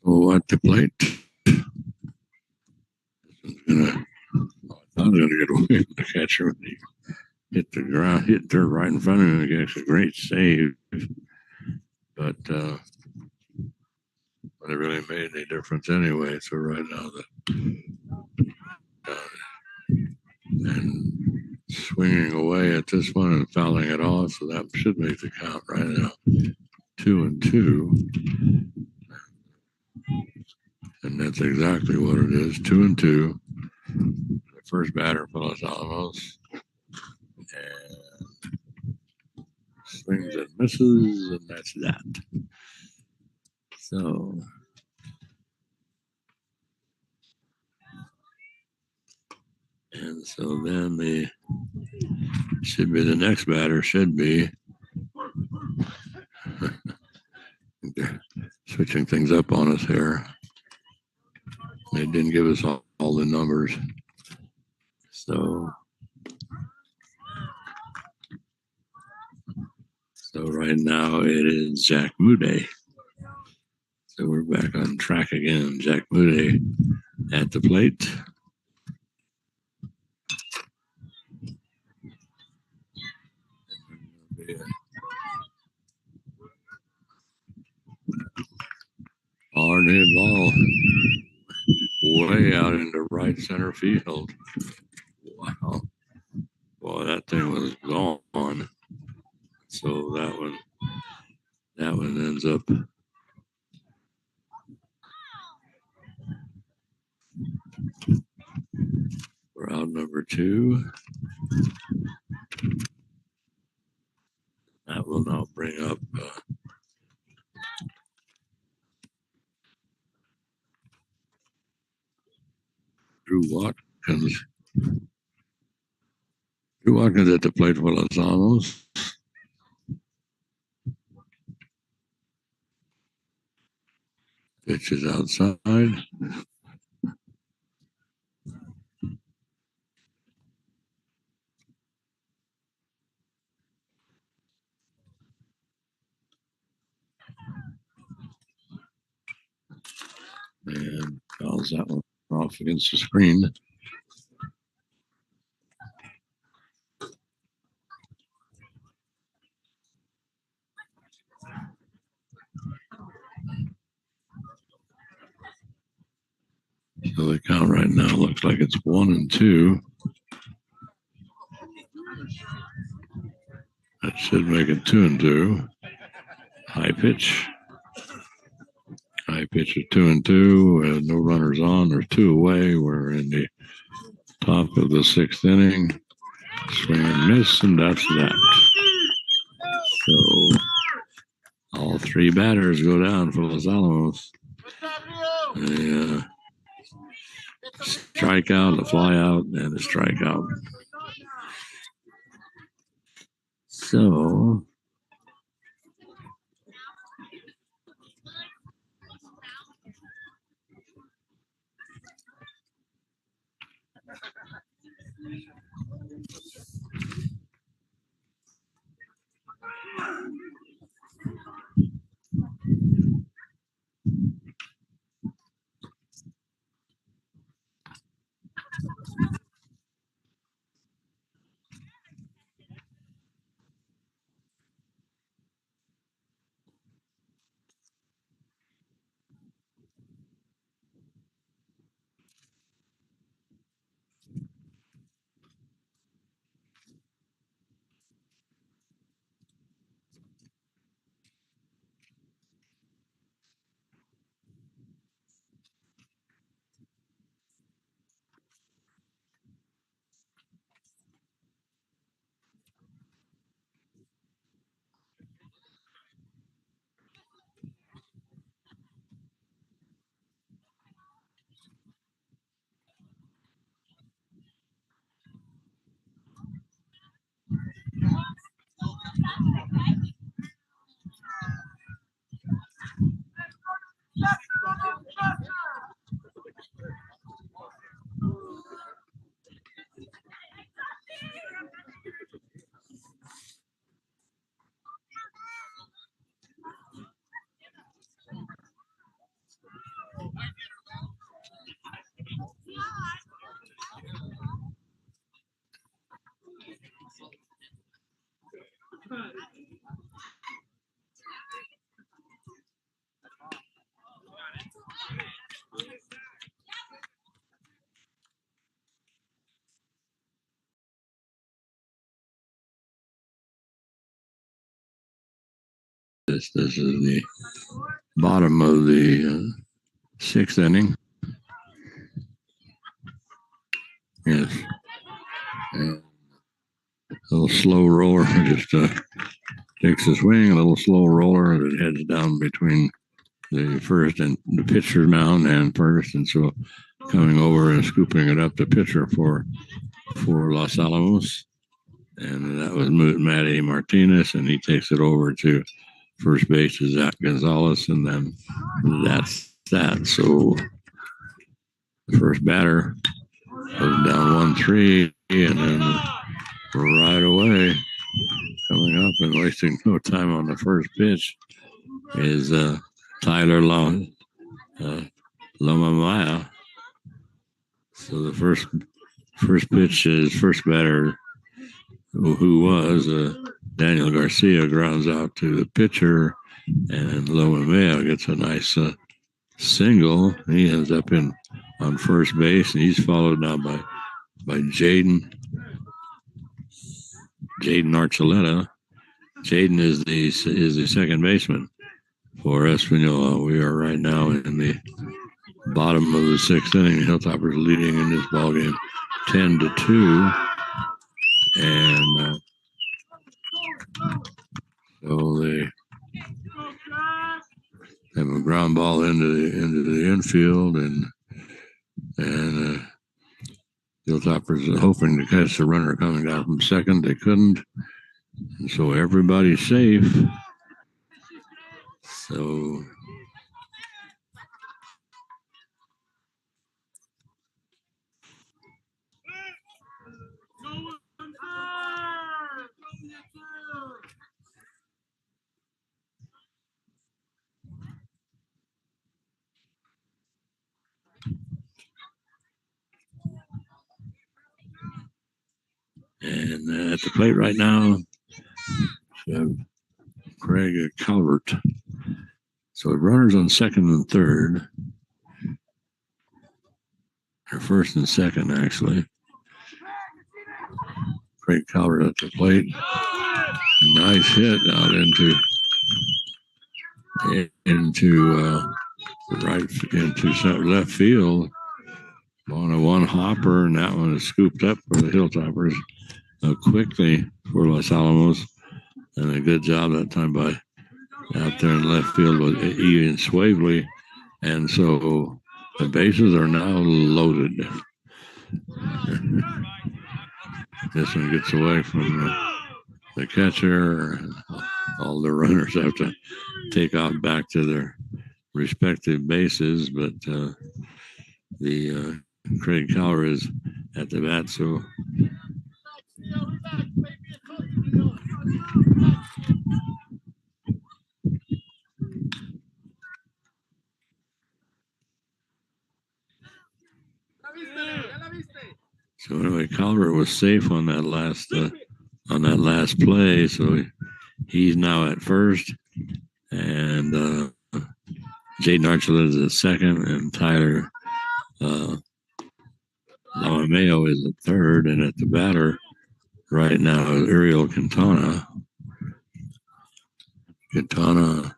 So at the plate, I thought he was going to get away from the catcher when he hit the ground, hit dirt right in front of him. He gets a great save, but it really made any difference anyway. So right now, and swinging away at this one and fouling it off, so that should make the count right now 2-2. And that's exactly what it is, 2-2. The first batter for Los Alamos. And swings and misses, and that's that. So, and so then the next batter should be they're switching things up on us here. They didn't give us all the numbers. So right now it is Jack Moody. So we're back on track again. Jack Moody at the plate. Hard hit ball way out into right center field. Wow. Boy, that thing was gone. So that one ends up for out number 2. That will now bring up Drew Watkins. Drew Watkins at the plate for Los Alamos. Pitch is outside. And fouls that one off against the screen. So the count right now looks like it's 1-2. That should make it 2-2. High pitch. High pitch at 2-2. No runners on. There's 2 away. We're in the top of the 6th inning. Swing and miss, and that's that. So all 3 batters go down for Los Alamos. A strikeout, a fly out, and a strikeout. So this is the bottom of the 6th inning. Yes. And a little slow roller, just takes a swing, a little slow roller, and it heads down between the first and the pitcher mound and first, and so coming over and scooping it up, the pitcher for Los Alamos, and that was Matty Martinez, and he takes it over to first base is Zach Gonzalez, and then that's that. So the first batter was down 1-3, and then right away, coming up and wasting no time on the first pitch is Tyler Lomamaya. So the first pitch is first batter, who was Daniel Garcia, grounds out to the pitcher, and Lomamaya gets a nice single. He ends up on first base, and he's followed now by Jaden Archuleta. Jaden is the second baseman for Espanola. We are right now in the bottom of the 6th inning. Hilltoppers leading in this ballgame 10-2, and so they have a ground ball into the infield, and Hilltoppers are hoping to catch the runner coming down from second. They couldn't, and so everybody's safe. So and at the plate right now, Craig Calvert. So runners on second and third, or first and second, actually. Craig Calvert at the plate. Nice hit out into left field. On a one hopper, and that one is scooped up for the Hilltoppers quickly for Los Alamos. And a good job that time by out there in left field with Ian Swavely. And so the bases are now loaded. This one gets away from the catcher. All the runners have to take off back to their respective bases, but the Craig Calver is at the bat, so anyway, Calver was safe on that last play, so he's now at first, and Jaden Archuleta is at second, and Tyler Lamameo is at third, and at the batter right now is Ariel Quintana. Quintana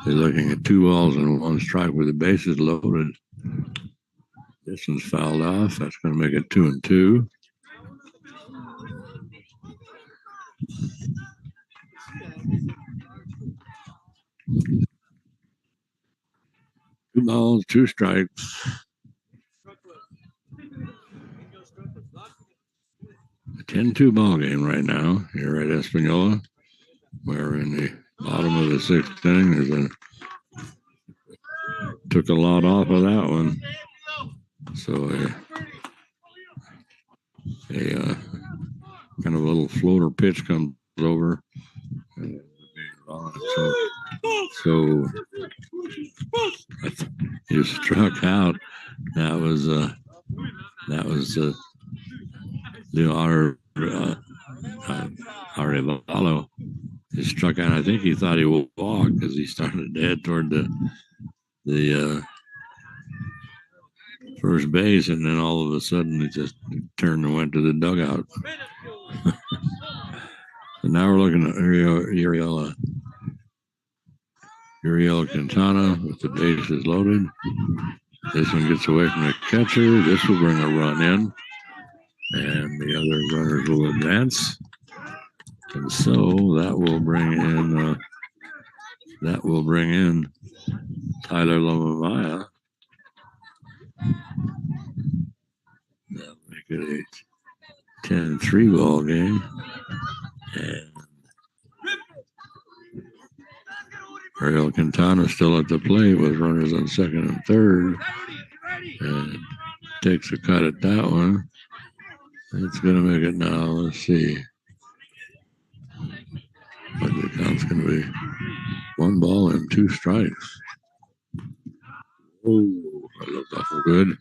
is looking at 2 balls and 1 strike with the bases loaded. This one's fouled off. That's going to make it 2-2. 2 balls, 2 strikes. A 10-2 ball game right now here at Espanola. We're in the bottom of the 6th inning. Took a lot off of that one. So a kind of a little floater pitch comes over. So he struck out. That was Arevalo. He struck out. I think he thought he would walk because he started to head toward the first base, and then all of a sudden it just turned and went to the dugout. So now we're looking at Uriel Quintana with the bases loaded. This one gets away from the catcher. This will bring a run in, and the other runners will advance. And so that will bring in Tyler Lamamaya. That'll make it a 10-3 ball game. And Ariel Quintana still at the plate with runners on second and third. And takes a cut at that one. It's going to make it now. Let's see. But the count's going to be 1 ball and 2 strikes. Oh, that looked awful good.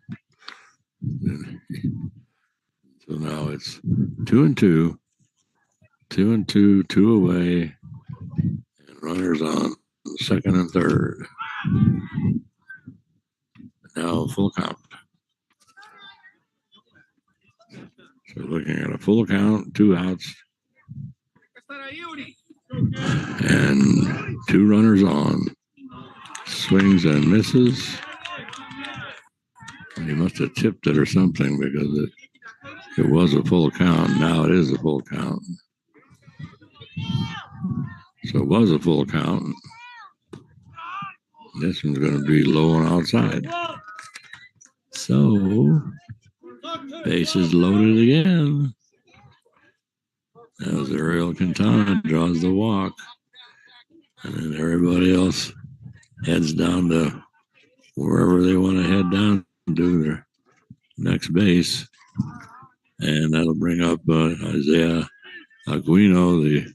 So now it's 2-2. 2-2, 2 away, and runners on second and third. Now full count. So looking at a full count, 2 outs, and 2 runners on. Swings and misses. He must have tipped it or something because it was a full count. Now it is a full count. So it was a full count. This one's going to be low and outside. So, bases loaded again. As Ariel Quintana draws the walk. And then everybody else heads down to wherever they want to head down to their next base. And that'll bring up Isaiah Aguino,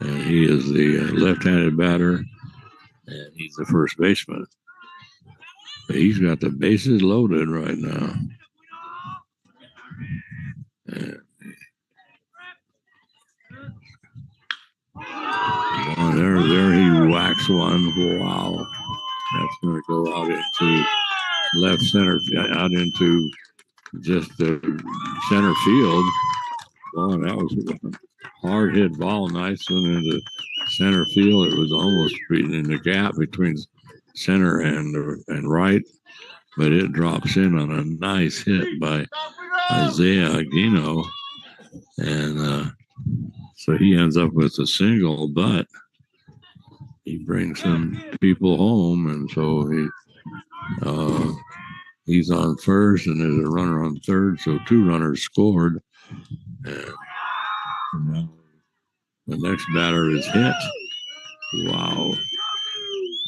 and he is the left-handed batter, and he's the first baseman. But he's got the bases loaded right now. And there he whacks one. Wow. That's going to go out into left center, out into just the center field. Well, that was a hard hit ball, nice one into center field. It was almost in the gap between center and right, but it drops in on a nice hit by Isaiah Aguino, and so he ends up with a single, but he brings some people home, and so he's on first, and there's a runner on third, so two runners scored. And now the next batter is hit. Wow.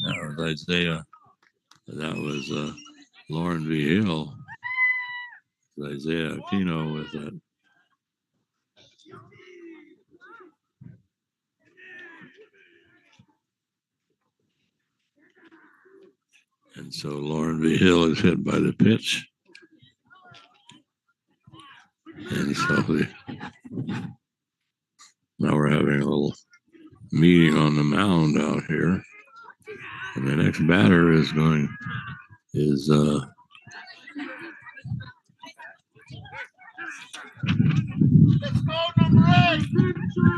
That was Isaiah. That was Lauren V. Hill. Isaiah Aquino with that. And so Lauren V. Hill is hit by the pitch. And so now we're having a little meeting on the mound out here. And the next batter is let's go, number 8.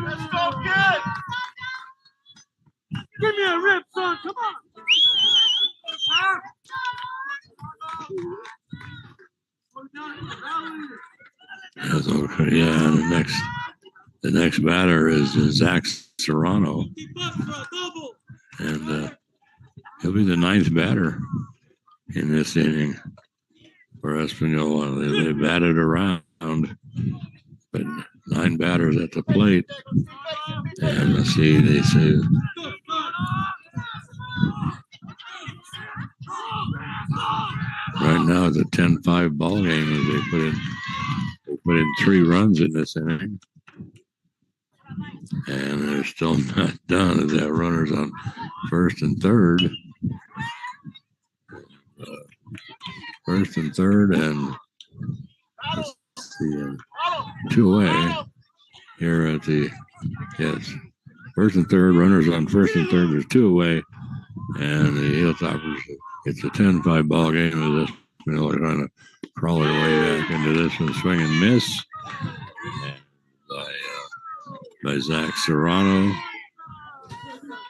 Let's go, kid. Give me a rip, son. Come on. Okay, yeah, the next batter is Zach Serrano. And he'll be the ninth batter in this inning for Espanola. They batted around, but 9 batters at the plate. And let's see, they say right now it's a 10-5 ball game as they put in 3 runs in this inning. And they're still not done as they have runners on first and third. First and third, and let's see, 2 away here at the, yes, first and third, runners on first and third, there's 2 away, and the Hilltoppers, it's a 10-5 ball game with this, they're trying to crawl their way back into this one, swing and miss by Zach Serrano,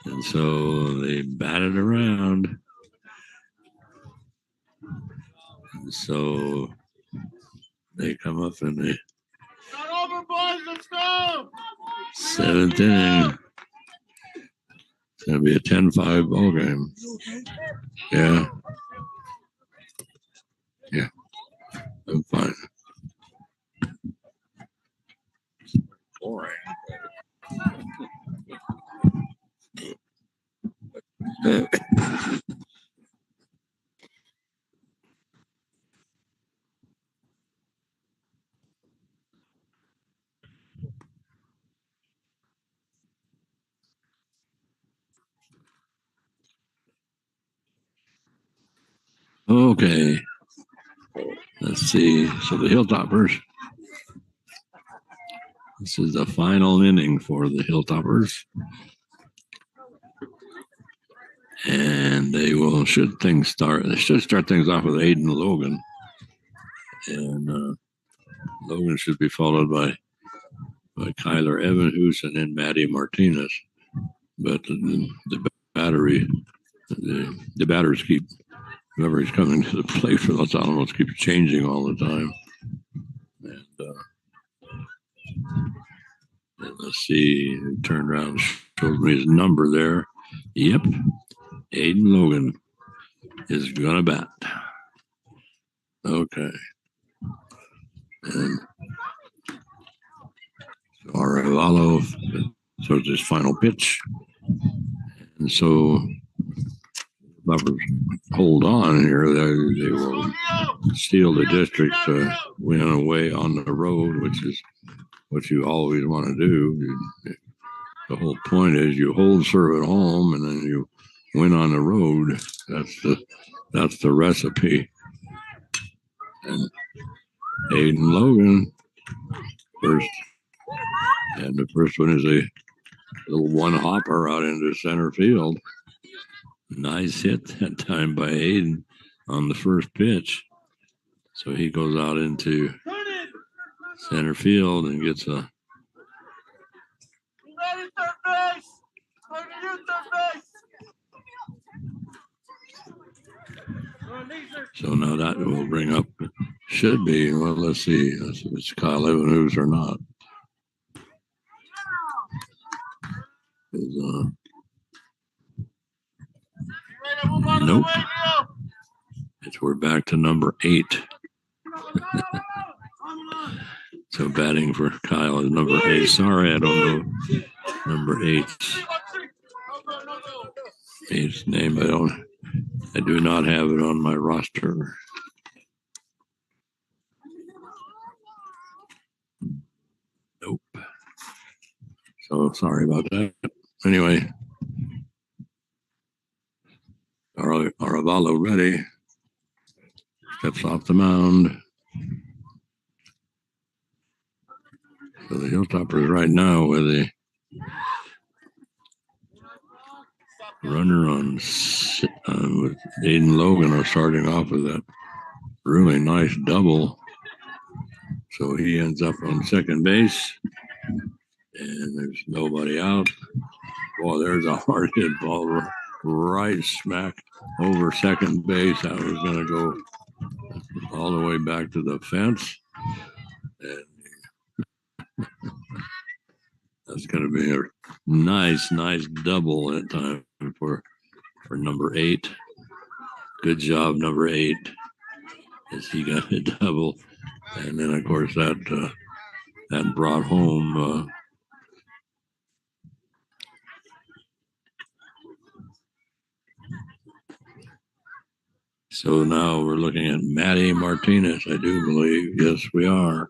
and so they batted around. So they come up in the seventh inning. It's going to be a 10-5 ball game. Yeah. Yeah. I'm fine. Boring. Okay. Let's see. So the Hilltoppers. This is the final inning for the Hilltoppers. And they should start things off with Aiden Logan. And Logan should be followed by Kyler Evanhus and then Maddie Martinez. But the batters keep, whoever's coming to the plate for Los Alamos keeps changing all the time. And let's see, he turned around and showed me his number there. Yep, Aiden Logan is gonna bat. Okay. And so Arevalo throws his final pitch. And so Buffers hold on here. They will steal the district win away on the road, which is what you always want to do. The whole point is you hold serve at home and then you win on the road. That's the recipe. And Aiden Logan first, and the first one is a little one hopper out into center field. Nice hit that time by Aiden on the first pitch. So he goes out into center field and gets a. Ready, third base. Ready, you, third base. So now that will bring up, should be, well, let's see if it's Kyle Evans or not. Nope. We're back to number 8. So batting for Kyle is number 8. Sorry, I don't know number 8's name. I do not have it on my roster. Nope. So sorry about that. Anyway, Aravalo ready. Steps off the mound. So the Hilltoppers right now with a runner on with Aiden Logan are starting off with a really nice double. So he ends up on second base. And there's nobody out. Boy, there's a hard hit ball right smack over second base. I was going to go all the way back to the fence. And that's going to be a nice double that time for number 8. Good job, number 8, as he got a double. And then, of course, that brought home so now we're looking at Matty Martinez, I do believe. Yes, we are.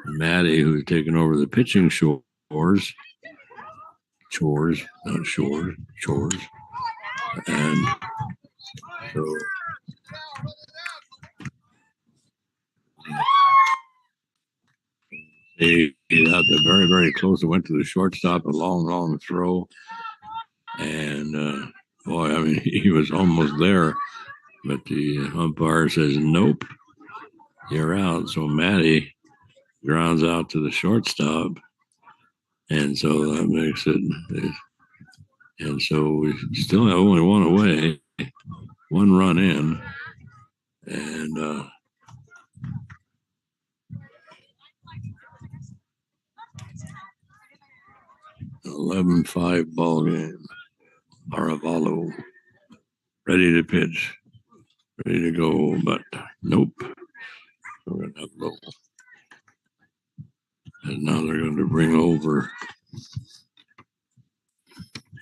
Matty, who's taken over the pitching chores. And so he had the very, very close. It went to the shortstop, a long throw. And boy, I mean, he was almost there. But the umpire says, nope, you're out. So Matty grounds out to the shortstop. And so that makes it. And so we still have only one away, one run in. And 11-5 ball game. Aravalo ready to pitch. Ready to go, but nope. We're going to have low. And now they're going to bring over.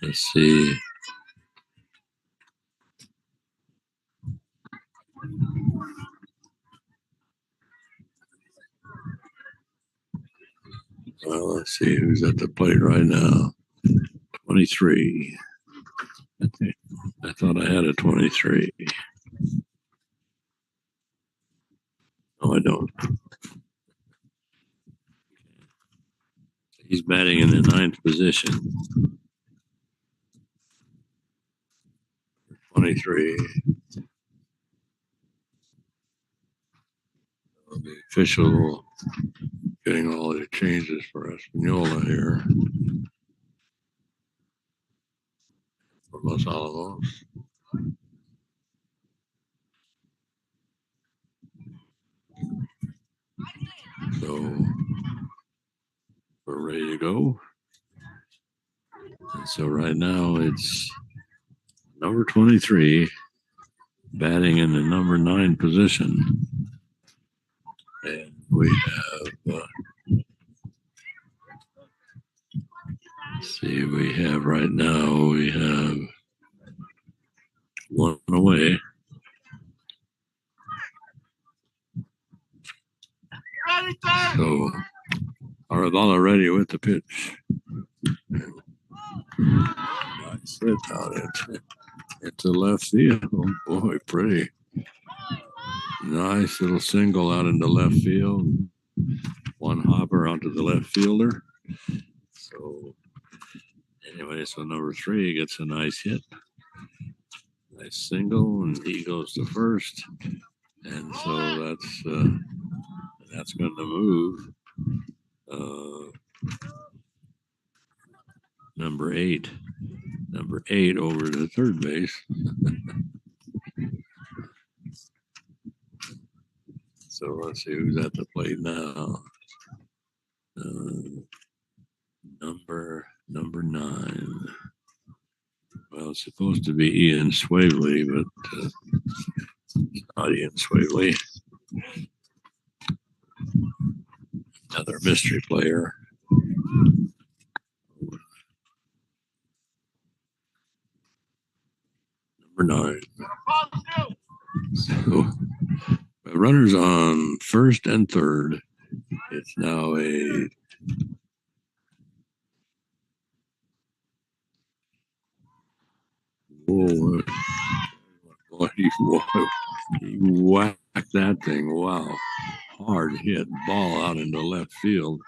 Let's see. Well, let's see who's at the plate right now. 23. I thought I had a 23. No, I don't. He's batting in the 9th position. 23. The official getting all the changes for Espanola here. For Los Alamos. So we're ready to go. And so right now it's number 23 batting in the number 9 position. And we have, let's see, we have right now, we have one away. So Aravalo ready with the pitch. Nice hit out into left field. Oh boy, pretty. Nice little single out into left field. One hopper onto the left fielder. So anyway, so number 3 gets a nice hit. Nice single, and he goes to first. And so that's that's going to move number 8 over to third base. So let's see who's at the plate now. Number 9. Well, it's supposed to be Ian Swavely, but it's not Ian Swavely. Another mystery player. Number 9. So, runners on first and third. It's now a whoa, he whacked that thing. Wow. Hard hit ball out into left field.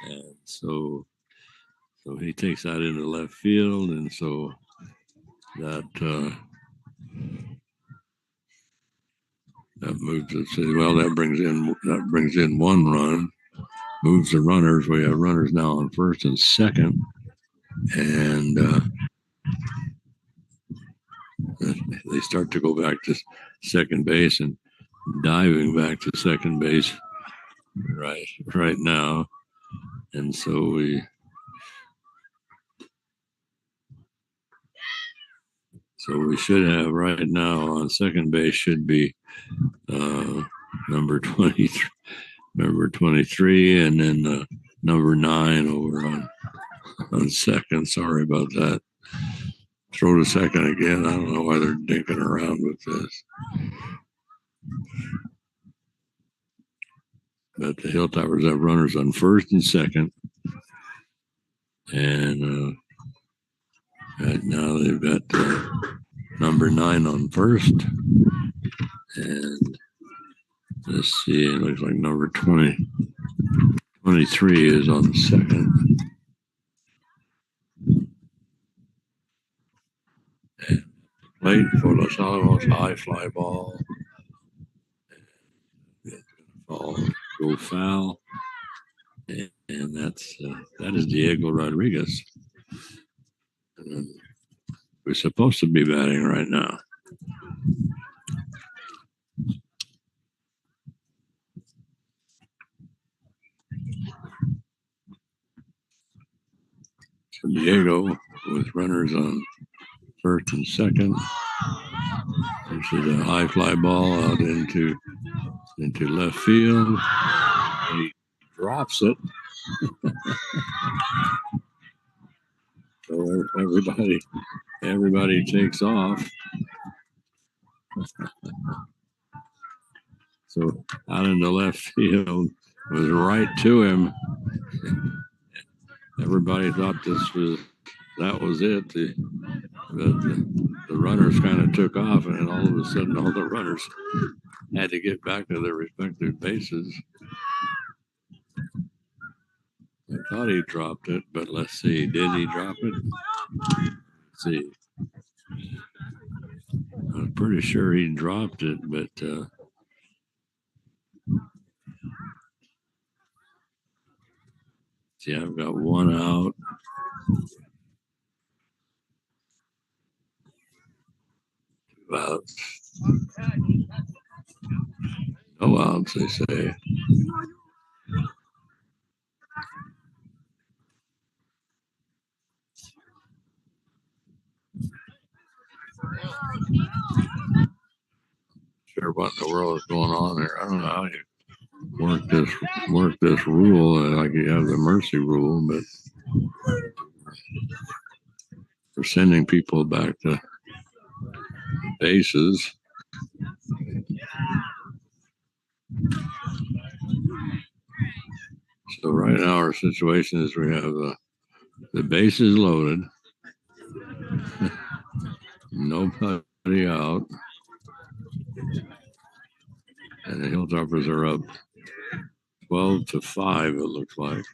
And so he takes that into left field, and so that moves it. Well, that brings in 1 run, moves the runners. We have runners now on first and second, and they start to go back to second base and diving back to second base right now, and so we should have right now on second base should be number 23, and then number 9 over on second. Sorry about that. Throw to second again. I don't know why they're dinking around with this. But the Hilltoppers have runners on first and second. And right now they've got number 9 on first. And let's see, it looks like number 23 is on second. And plate for Los Alamos, high fly ball. It's going to go foul. And that is Diego Rodriguez. And we're supposed to be batting right now. So Diego with runners on first and second. This is a high fly ball out into left field. He drops it. So everybody takes off. So out into left field was right to him. Everybody thought that was it. The runners kind of took off, and all of a sudden all the runners had to get back to their respective bases. I thought he dropped it, but let's see. Did he drop it? Let's see. I'm pretty sure he dropped it, but see, I've got 1 out. 2 outs. No outs, they say. Sure what in the world is going on there. I don't know how you work this rule like you have the mercy rule, but for sending people back to bases. So right now our situation is we have the bases loaded, nobody out, and the Hilltoppers are up 12-5. It looks like.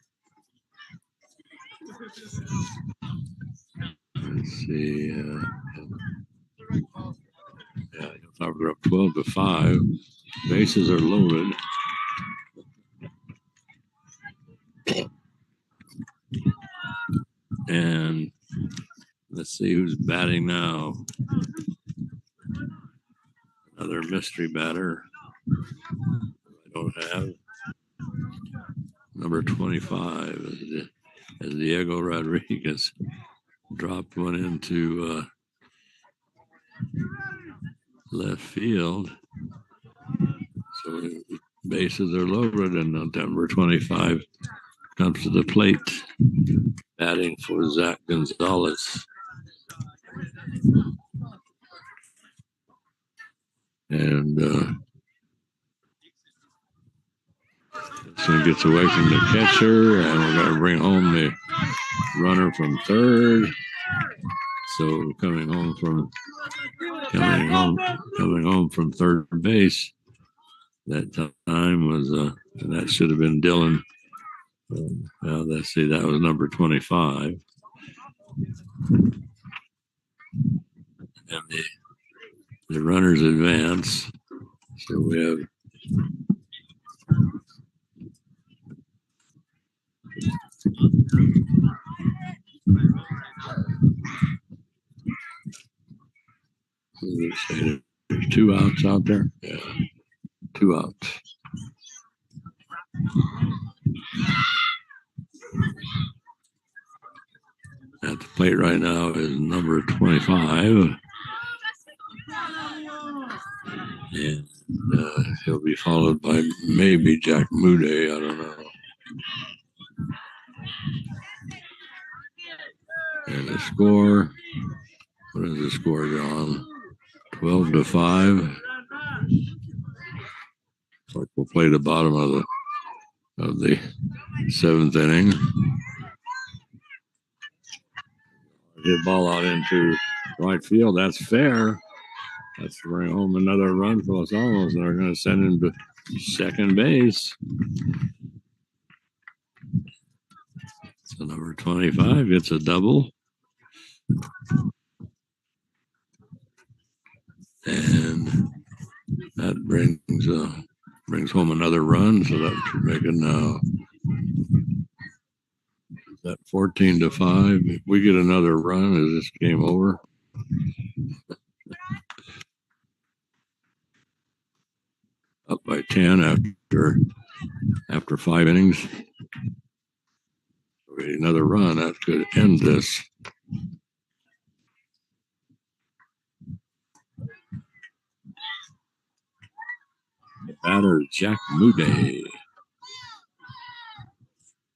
Let's see. Hilltoppers are up 12-5. Bases are loaded. And let's see who's batting now. Another mystery batter. I don't have. Number 25 is Diego Rodriguez. Dropped one into left field. So bases are loaded, and number 25 comes to the plate, batting for Zach Gonzalez. And so gets away from the catcher, and we're going to bring home the runner from third. So coming home from third base. That time was that should have been Dylan. Now let's see, that was number 25. And the runners advance. So we have there's 2 outs out there. Yeah, 2 outs. At the plate right now is number 25. And he'll be followed by maybe Jack Moody. I don't know. And the score, what is the score, John? 12-5. It's like we'll play the bottom of the 7th inning. Hit ball out into right field. That's fair. That's to bring home another run for Los Alamos. They're going to send him to second base. So number 25 gets a double. And that brings home another run. So that should make it now that 14-5. If we get another run, is this game over? Up by 10 after 5 innings. Another run that could end this. The batter, Jack Moody.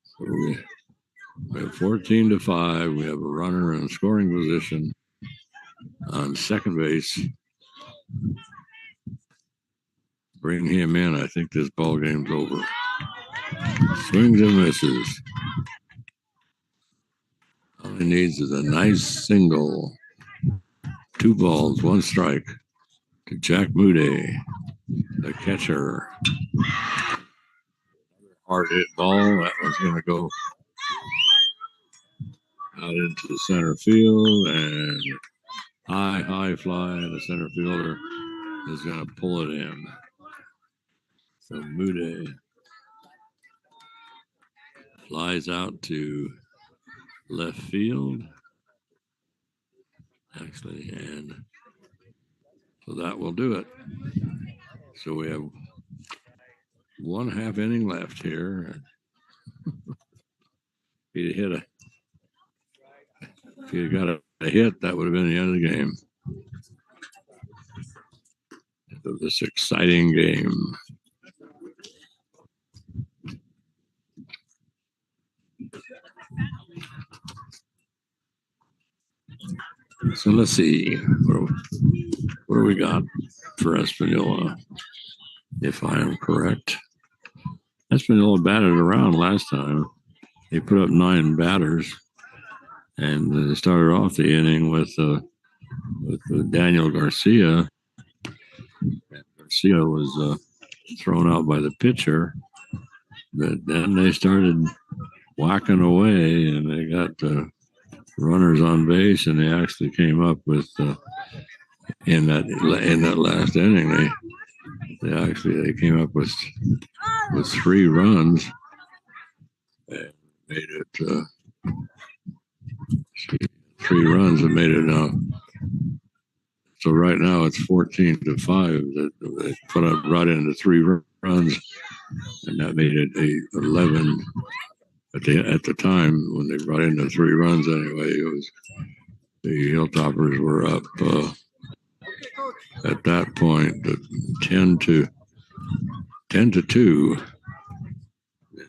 So we have 14-5. We have a runner in scoring position on second base. Bring him in. I think this ball game's over. Swings and misses. All he needs is a nice single. 2 balls, 1 strike to Jack Moody, the catcher. Hard hit ball. That one's going to go out into the center field, and high fly. The center fielder is going to pull it in. So Moody flies out to left field. Actually, and so that will do it. So we have 1/2 inning left here. If he had got a hit, that would have been the end of the game. Of this exciting game. So let's see. What do we got for Espanola? If I am correct. Espanola batted around last time. They put up 9 batters. And they started off the inning with Daniel Garcia. Garcia was thrown out by the pitcher. But then they started whacking away, and they got runners on base, and they actually came up with in that last inning. They came up with 3 runs and made it 3 runs that made it now. So right now it's 14-5. They put up right into 3 runs, and that made it 11. At the time when they brought in the 3 runs, anyway, it was the Hilltoppers were up at that point 10-2. And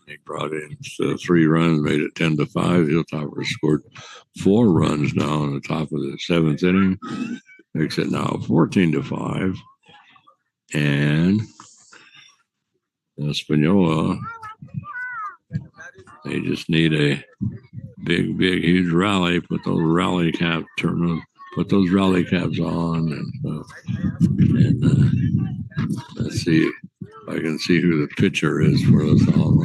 they brought in 3 runs, made it 10-5. Hilltoppers scored 4 runs now on the top of the 7th inning, makes it now 14-5. And Espanola, they just need a big, huge rally. Put those rally caps on, and let's see if I can see who the pitcher is for Los Alamos.